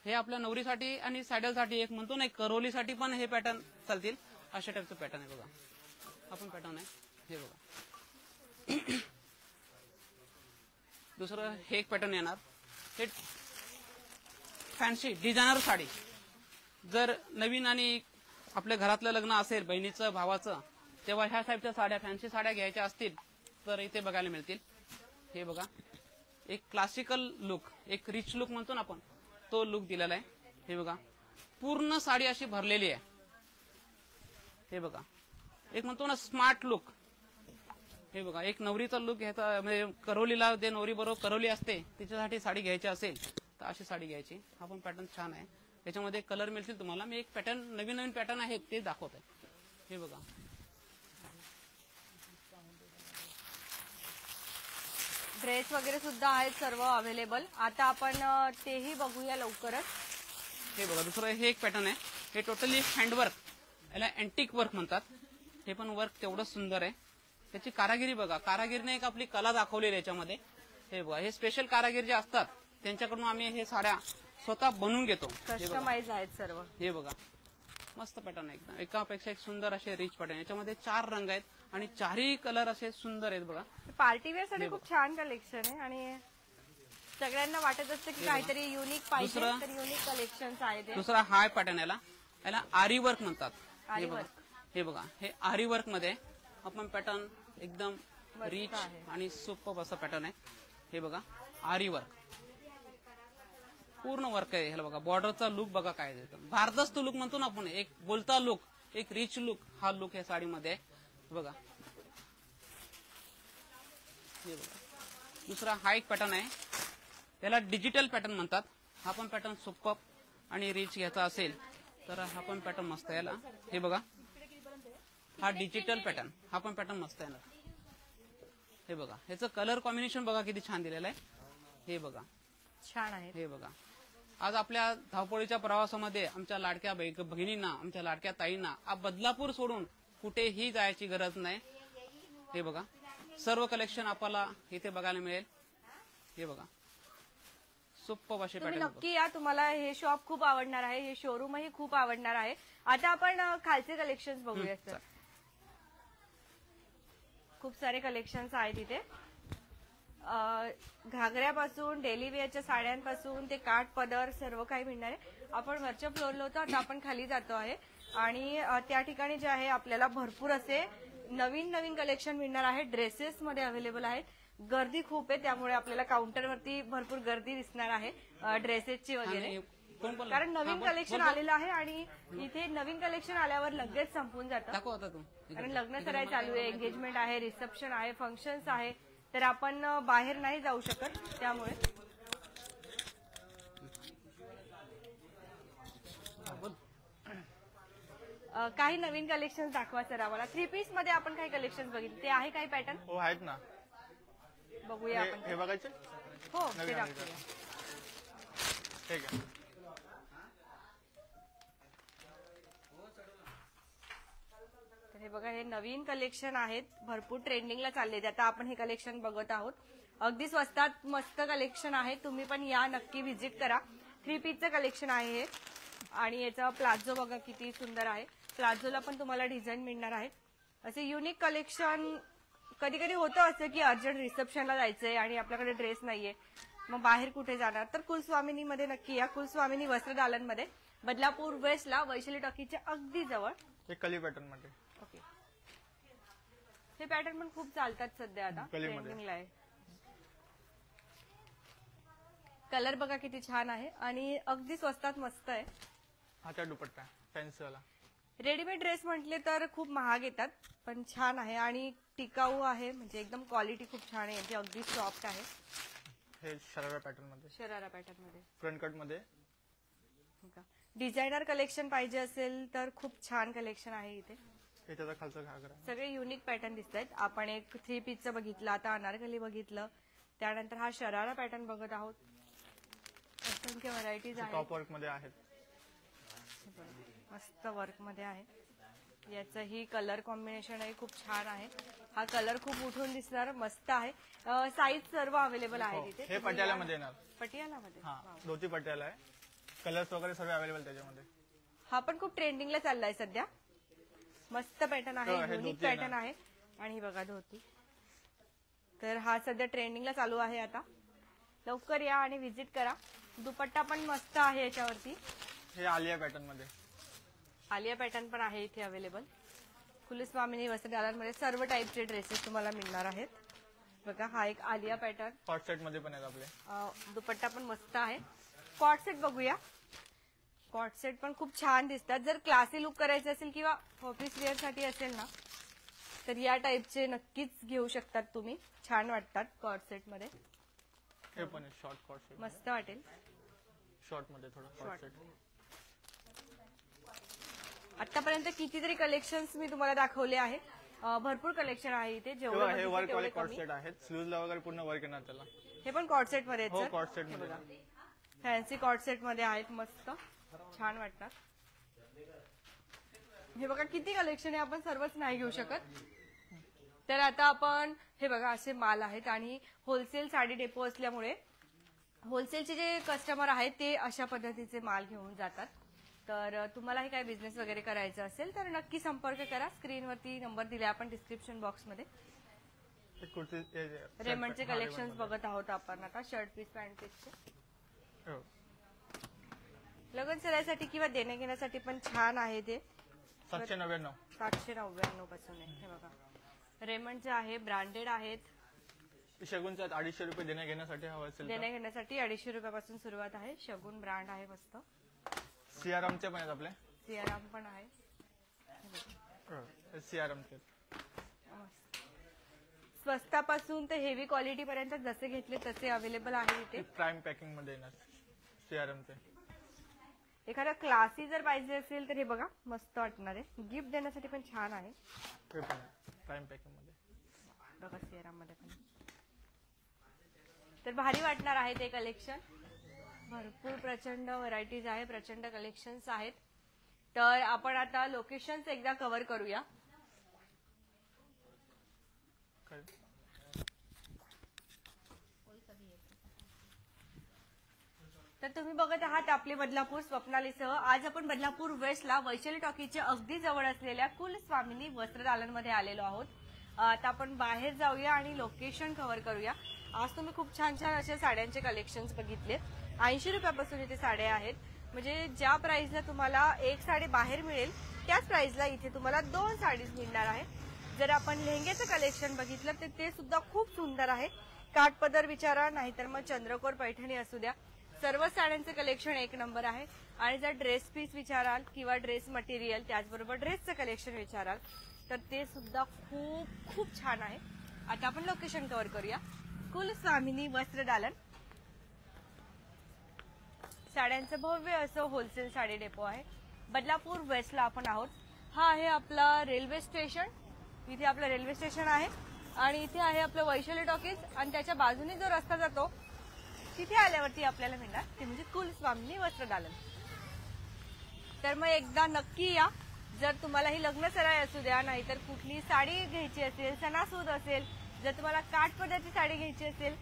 Speaker 2: हे आपल्या नवरीसाठी आणि सायडलसाठी एक म्हणतो ना, करोलीसाठी पण हे पॅटर्न चालतील. अशा टाईपचं पॅटर्न आहे बघा. हा पण पॅटर्न आहे. हे बघा दुसरं हे एक पॅटर्न येणार. हे फॅन्सी डिझायनर साडी. जर नवीन आणि आपल्या घरातलं लग्न असेल, बहिणीचं भावाचं, तेव्हा ह्या टाईपच्या साड्या, फॅन्सी साड्या घ्यायच्या असतील तर इथे बघायला मिळतील. हे बघा एक क्लासिकल लुक, एक रिच लुक म्हणतो ना आपण, तो लुक दिलेला आहे. हे बघा पूर्ण साडी अशी भरलेली आहे. हे बघा एक म्हणतो ना स्मार्ट लुक. हे बघा एक नवरीचा लुक घ्यायचा, म्हणजे करोलीला जे नवरी बरोबर करोली असते तिच्यासाठी साडी घ्यायची असेल तर अशी साडी घ्यायची. हा पण पॅटर्न छान आहे. त्याच्यामध्ये कलर मिळतील तुम्हाला. मी एक पॅटर्न, नवीन नवीन पॅटर्न आहेत ते दाखवत आहे. हे बघा
Speaker 1: ड्रेस वगैरे सुद्धा आहेत सर्व अवेलेबल. आता आपण तेही बघूया लवकरच.
Speaker 2: हे बघा दुसरं हे एक पॅटर्न आहे. हे टोटली हँडवर्क, याला अँटिक वर्क म्हणतात. हे पण वर्क तेवढंच सुंदर आहे. त्याची कारागिरी बघा, कारागिरीने एक आपली कला दाखवलेली याच्यामध्ये. हे बघा, हे स्पेशल कारागीर जे असतात त्यांच्याकडून आम्ही हे साड्या स्वतः बनवून घेतो.
Speaker 1: कस्टमाइज आहेत सर्व.
Speaker 2: हे बघा मस्त पॅटर्न आहे एकदम, एकापेक्षा एक सुंदर असे रिच पॅटर्न. याच्यामध्ये 4 रंग आहेत आणि 4ही कलर असे सुंदर आहेत बघा.
Speaker 1: पार्टीवेअर साठी खूप छान कलेक्शन आहे आणि सगळ्यांना वाटत असतं की काहीतरी युनिक पाहिजे, तर युनिक कलेक्शन आहेत.
Speaker 2: दुसरा हाय पॅटर्न याला आरी वर्क म्हणतात.
Speaker 1: आरी
Speaker 2: हे बघा,
Speaker 1: वर्क.
Speaker 2: हे बघा, हे आरी वर्क मध्ये आपण पॅटर्न एकदम रिच आणि सुपर असं पॅटर्न आहे. हे बघा आरी वर्क पूर्ण वर्क आहे. ह्याला बघा बॉर्डरचा लुक बघा काय देतो. भारदस्त लुक म्हणतो ना आपण, एक बोलता लुक, एक रिच लुक, हा लुक या साडीमध्ये आहे. बघा हे बघा. दुसरा हा एक पॅटर्न आहे, याला डिजिटल पॅटर्न म्हणतात. हा पण पॅटर्न सुपर आणि रिच घ्यायचा असेल तर हा पण पॅटर्न मस्त आहे. याला हे बघा, हा डिजिटल पॅटर्न, हा पण पॅटर्न मस्त आहे ना. हे बघा, ह्याचं कलर कॉम्बिनेशन बघा किती छान दिलेलं आहे. हे बघा
Speaker 1: छान आहे.
Speaker 2: हे बघा, आज आपल्या धावपळीच्या प्रवासामध्ये आमच्या लाडक्या बहिणींना, आमच्या लाडक्या ताईंना बदलापूर सोडून कुठेही जायची गरज नाही. हे बघा, सर्व कलेक्शन आपल्याला इथे बघायला मिळेल. हे बघा सुपर असे
Speaker 1: तुम्ही
Speaker 2: पॅटर्न.
Speaker 1: नक्की या, तुम्हाला हे शॉप खूप आवडणार आहे, हे शोरूमही खूप आवडणार आहे. आता आपण खालचे कलेक्शन बघूया सर. खूप सारे कलेक्शन्स आहेत इथे. घागऱ्यापासून डेली वेअरच्या साड्यांपासून ते काठ पदर सर्व काही मिळणार आहे. आपण वरच्या फ्लोअरला होतो, आता आपण खाली जातो आहे आणि त्या ठिकाणी जे आहे आपल्याला भरपूर असे नवीन नवीन कलेक्शन मिळणार आहे. ड्रेसेस मध्ये अवेलेबल आहेत. गर्दी खूप आहे, त्यामुळे आपल्याला काउंटरवरती भरपूर गर्दी दिसणार आहे ड्रेसेसची वगैरे, कारण नवीन कलेक्शन आलेलं आहे आणि इथे नवीन कलेक्शन आल्यावर लगेच संपून जातं.
Speaker 2: दाखव आता तू.
Speaker 1: कारण लग्न सराई चालू आहे, एंगेजमेंट आहे, रिसेप्शन आहे, फंक्शन्स आहे, तर आपण बाहेर नाही जाऊ शकत. त्यामुळे काही नवीन कलेक्शन दाखवा सर आम्हाला. 3 पीस मध्ये आपण काही कलेक्शन बघितले, ते आहे काही पॅटर्न?
Speaker 3: हो आहेत ना,
Speaker 1: बघूया आपण.
Speaker 3: हे बघायचे.
Speaker 1: हो ते
Speaker 3: नवीन आहे
Speaker 1: दाखवूया.
Speaker 3: ठीक आहे.
Speaker 1: तर हे बघा, हे नवीन कलेक्शन आहेत, भरपूर ट्रेंडिंगला चालले. आता आपण हे कलेक्शन बघत आहोत. अगदी स्वस्तात मस्त कलेक्शन आहे, तुम्ही पण या, नक्की व्हिजिट करा. 3 पीसचं कलेक्शन आहे हे आणि याचा प्लाझो बघा किती सुंदर आहे. प्लाझोला पण तुम्हाला डिझाईन मिळणार आहे. असे युनिक कलेक्शन. कधी कधी होतं असं की अर्जंट रिसेप्शनला जायचंय आणि आपल्याकडे ड्रेस नाहीये, मग बाहेर कुठे जाणार, तर कुलस्वामिनीमध्ये नक्की या. कुलस्वामिनी वस्त्रदालनमध्ये बदलापूर वेस्टला वैशाली टॉकीच्या अगदी जवळ.
Speaker 3: हे कली पॅटर्न मध्ये.
Speaker 1: ओके, हे पॅटर्न पण खूप चालतात सध्या, आता
Speaker 3: कलीमध्ये.
Speaker 1: ट्रेंडिंगला आहे. कलर बघा किती छान आहे आणि अगदी स्वस्तात मस्त आहे.
Speaker 3: हाचा दुपट्टा फॅन्सी वाला.
Speaker 1: रेडीमेड ड्रेस म्हटले तर खूप महाग येतात, पण छान आहे आणि टिकाऊ आहे, म्हणजे एकदम क्वालिटी खूप छान आहे यांची, अगदी सॉफ्ट आहे.
Speaker 3: हे शरारा पॅटर्न मध्ये,
Speaker 1: शरारा पॅटर्न मध्ये
Speaker 3: फ्रंट कट मध्ये.
Speaker 1: डिझायनर कलेक्शन पाहिजे असेल तर खूप छान कलेक्शन आहे इथे.
Speaker 3: हे त्याचा खालचा घागरा.
Speaker 1: सगळे युनिक पॅटर्न दिसत आहेत. आपण एक 3 पीसचं बघितलं, आता अनारकली बघितलं, त्यानंतर हा शरारा पॅटर्न बघत आहोत. असंख्य व्हरायटीज आहेत.
Speaker 3: टॉप वर्क मध्ये आहेत.
Speaker 1: मस्त वर्क मध्ये आहे. याचं ही कलर कॉम्बिनेशन आहे, खूप छान आहे. हा कलर खूप उठून दिसणार, मस्त आहे. साईज सर्व अवेलेबल आहे तिथे.
Speaker 3: हे पटियालामध्ये येणार.
Speaker 1: पटियालामध्ये
Speaker 3: हा, धोती पटियाला आहे. कलर्स वगैरे सर्व अवेलेबल त्याच्यामध्ये.
Speaker 1: हा पण खूप ट्रेंडिंगला चाललाय सध्या. मस्त पॅटर्न आहे,
Speaker 3: हे
Speaker 1: युनिक
Speaker 3: धोती आहे ना.
Speaker 1: पॅटर्न आहे. आणि बघा धोती, तर हा सध्या ट्रेंडिंगला चालू आहे. आता लवकर या आणि व्हिजिट करा. दुपट्टा पण मस्त आहे याच्यावरती.
Speaker 3: हे आलिया पॅटर्न मध्ये.
Speaker 1: आलिया पॅटर्न पण आहे इथे अवेलेबल. कुलस्वामिनी वस्त्रदालनमध्ये सर्व टाईपचे ड्रेसेस तुम्हाला मिळणार आहेत. बघा, हा एक आलिया पॅटर्न.
Speaker 3: हॉट सेट मध्ये पण आहेत आपले.
Speaker 1: दुपट्टा पण मस्त आहे. कॉट सेट बघूया. कॉट सेट पण खूप छान दिसतात. जर क्लासी लुक करायचे असेल किंवा ऑफिस वेअर साठी असेल ना, तर या टाईपचे नक्कीच घेऊ शकतात तुम्ही. छान वाटतात कॉट सेट मध्ये.
Speaker 3: हे पण शॉर्ट कॉट सेट.
Speaker 1: मस्त वाटेल.
Speaker 3: शॉर्ट मध्ये थोडं कॉट सेट.
Speaker 1: आतापर्यंत कितीतरी कलेक्शन्स मी तुम्हाला दाखवले आहे. भरपूर कलेक्शन आहे इथे. जेवढे
Speaker 3: हे
Speaker 1: बघितले
Speaker 3: वर्क वाले
Speaker 1: तेवढे
Speaker 3: कॉट
Speaker 1: कमी.
Speaker 3: सेट आहेत. स्लीव्हजला वगैरे पूर्ण वर्क येणार त्याला.
Speaker 1: हे पण कॉट सेट मध्ये
Speaker 3: हो, कॉट सेट मध्ये.
Speaker 1: फॅन्सी कॉट सेट मध्ये आहेत मस्त. छान वाटतात. हे बघा किती कलेक्शन आहे, आपण सर्वच नाही घेऊ शकत. तर आता आपण हे बघा असे माल आहेत आणि होलसेल साडी डेपो असल्यामुळे होलसेलचे जे कस्टमर आहेत ते अशा पद्धतीचे माल घेऊन जातात. तर तुम्हालाही काय बिझनेस वगैरे करायचा असेल तर नक्की संपर्क करा. स्क्रीनवरती नंबर दिला आपण डिस्क्रिप्शन बॉक्समध्ये. रेमंडचे कलेक्शन बघत आहोत आपण आता, शर्ट पीस पॅन्ट पीसचे. लग्न सरायसाठी किंवा देण्या घेण्यासाठी पण छान आहे ते.
Speaker 3: 799.
Speaker 1: 799 पासून आहे. हे बघा रेमंडचे आहे, ब्रँडेड आहेत.
Speaker 3: शगुनचा 250 रुपये देण्या घेण्यासाठी हवा असेल
Speaker 1: देण्या घेण्यासाठी 250 रुपयापासून सुरुवात आहे. शगुन ब्रँड आहे मस्त.
Speaker 3: सियारामचे पण आहेत आपले.
Speaker 1: सियाराम पण आहे.
Speaker 3: सियारामचे
Speaker 1: स्वस्तापासून ते हेवी क्वालिटी पर्यंत जसे घेतले तसे अवेलेबल आहे इथे.
Speaker 3: प्राइम पॅकिंग मध्ये येणार सियारामचे.
Speaker 1: एखादा क्लासी जर पाहिजे असेल तर हे बघा मस्त वाटणार आहे. गिफ्ट देण्यासाठी पण छान आहे.
Speaker 3: प्राइम पॅकिंग मध्ये
Speaker 1: बघा सियाराम मध्ये पण तर भारी वाटणार आहे ते कलेक्शन. भरपूर प्रचंड व्हरायटीज आहे, प्रचंड कलेक्शन्स आहेत. तर आपण आता लोकेशन्स एकदा कव्हर करूया. तर तुम्ही बघत आहात आपले बदलापूर स्वप्नालीसह. आज आपण बदलापूर वेस्टला वैशाली टॉकीच्या अगदी जवळ असलेल्या कुलस्वामिनी वस्त्रदालनमध्ये आलेलो आहोत. आता आपण बाहेर जाऊया आणि लोकेशन कव्हर करूया. आज तुम्ही खूप छान छान अशा साड्यांचे कलेक्शन्स बघितले. 80 रुपयापासून इथे साड्या आहेत. म्हणजे ज्या प्राइसला तुम्हाला एक साडी बाहेर मिळेल त्याच प्राइसला इथे तुम्हाला 2 साडीज मिळणार आहे. जर आपण लेहंग्याचं कलेक्शन बघितलं तर ते सुद्धा खूप सुंदर आहे. काठपदर विचारा नाहीतर मग चंद्रकोर पैठणी असू द्या, सर्व साड्यांचं कलेक्शन एक नंबर आहे. आणि जर ड्रेस पीस विचाराल किंवा ड्रेस मटेरियल त्याचबरोबर ड्रेसचं कलेक्शन विचाराल तर ते सुद्धा खूप खूप छान आहे. आता आपण लोकेशन कव्हर करूया. कुलस्वामिनी वस्त्रदालन साड्यांचं भव्य असं होलसेल साडी डेपो आहे. बदलापूर वेस्टला आपण आहोत. हा आहे आपला रेल्वे स्टेशन. इथे आपलं रेल्वे स्टेशन आहे आणि इथे आहे आपलं वैशाली टॉकीज आणि त्याच्या बाजूने जो रस्ता जातो तिथे आल्यावरती आपल्याला मिळणार ते म्हणजे कुलस्वामिनी वस्त्रदालन. तर मग एकदा नक्की या. जर तुम्हाला ही लग्न सराई असू द्या नाहीतर कुठली साडी घ्यायची असेल, सणासूद असेल, जर तुम्हाला काठपदराची साडी घ्यायची असेल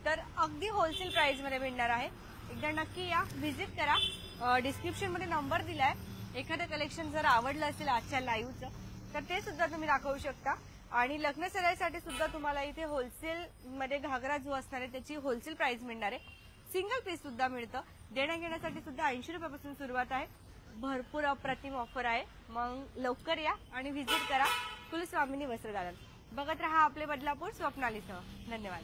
Speaker 1: तर अगदी होलसेल प्राइस मध्ये मिळणार आहे. एकदा नक्की या, व्हिजिट करा. डिस्क्रिप्शन मध्ये नंबर दिलाय. एखादं कलेक्शन जर आवडलं असेल आजच्या लाईव्हचं तर ते सुद्धा तुम्ही दाखवू शकता. आणि लग्न सराईसाठी सुद्धा तुम्हाला इथे होलसेल मध्ये घागरा जो असणार आहे त्याची होलसेल प्राइस मिळणार आहे. सिंगल पीस सुद्धा मिळतं. देण्या घेण्यासाठी सुद्धा 80 रुपयापासून सुरुवात आहे. भरपूर अप्रतिम ऑफर आहे. मग लवकर या आणि व्हिजिट करा कुलस्वामिनी वस्त्रदालन. बघत रहा आपले बदलापूर स्वप्नालीसह. धन्यवाद.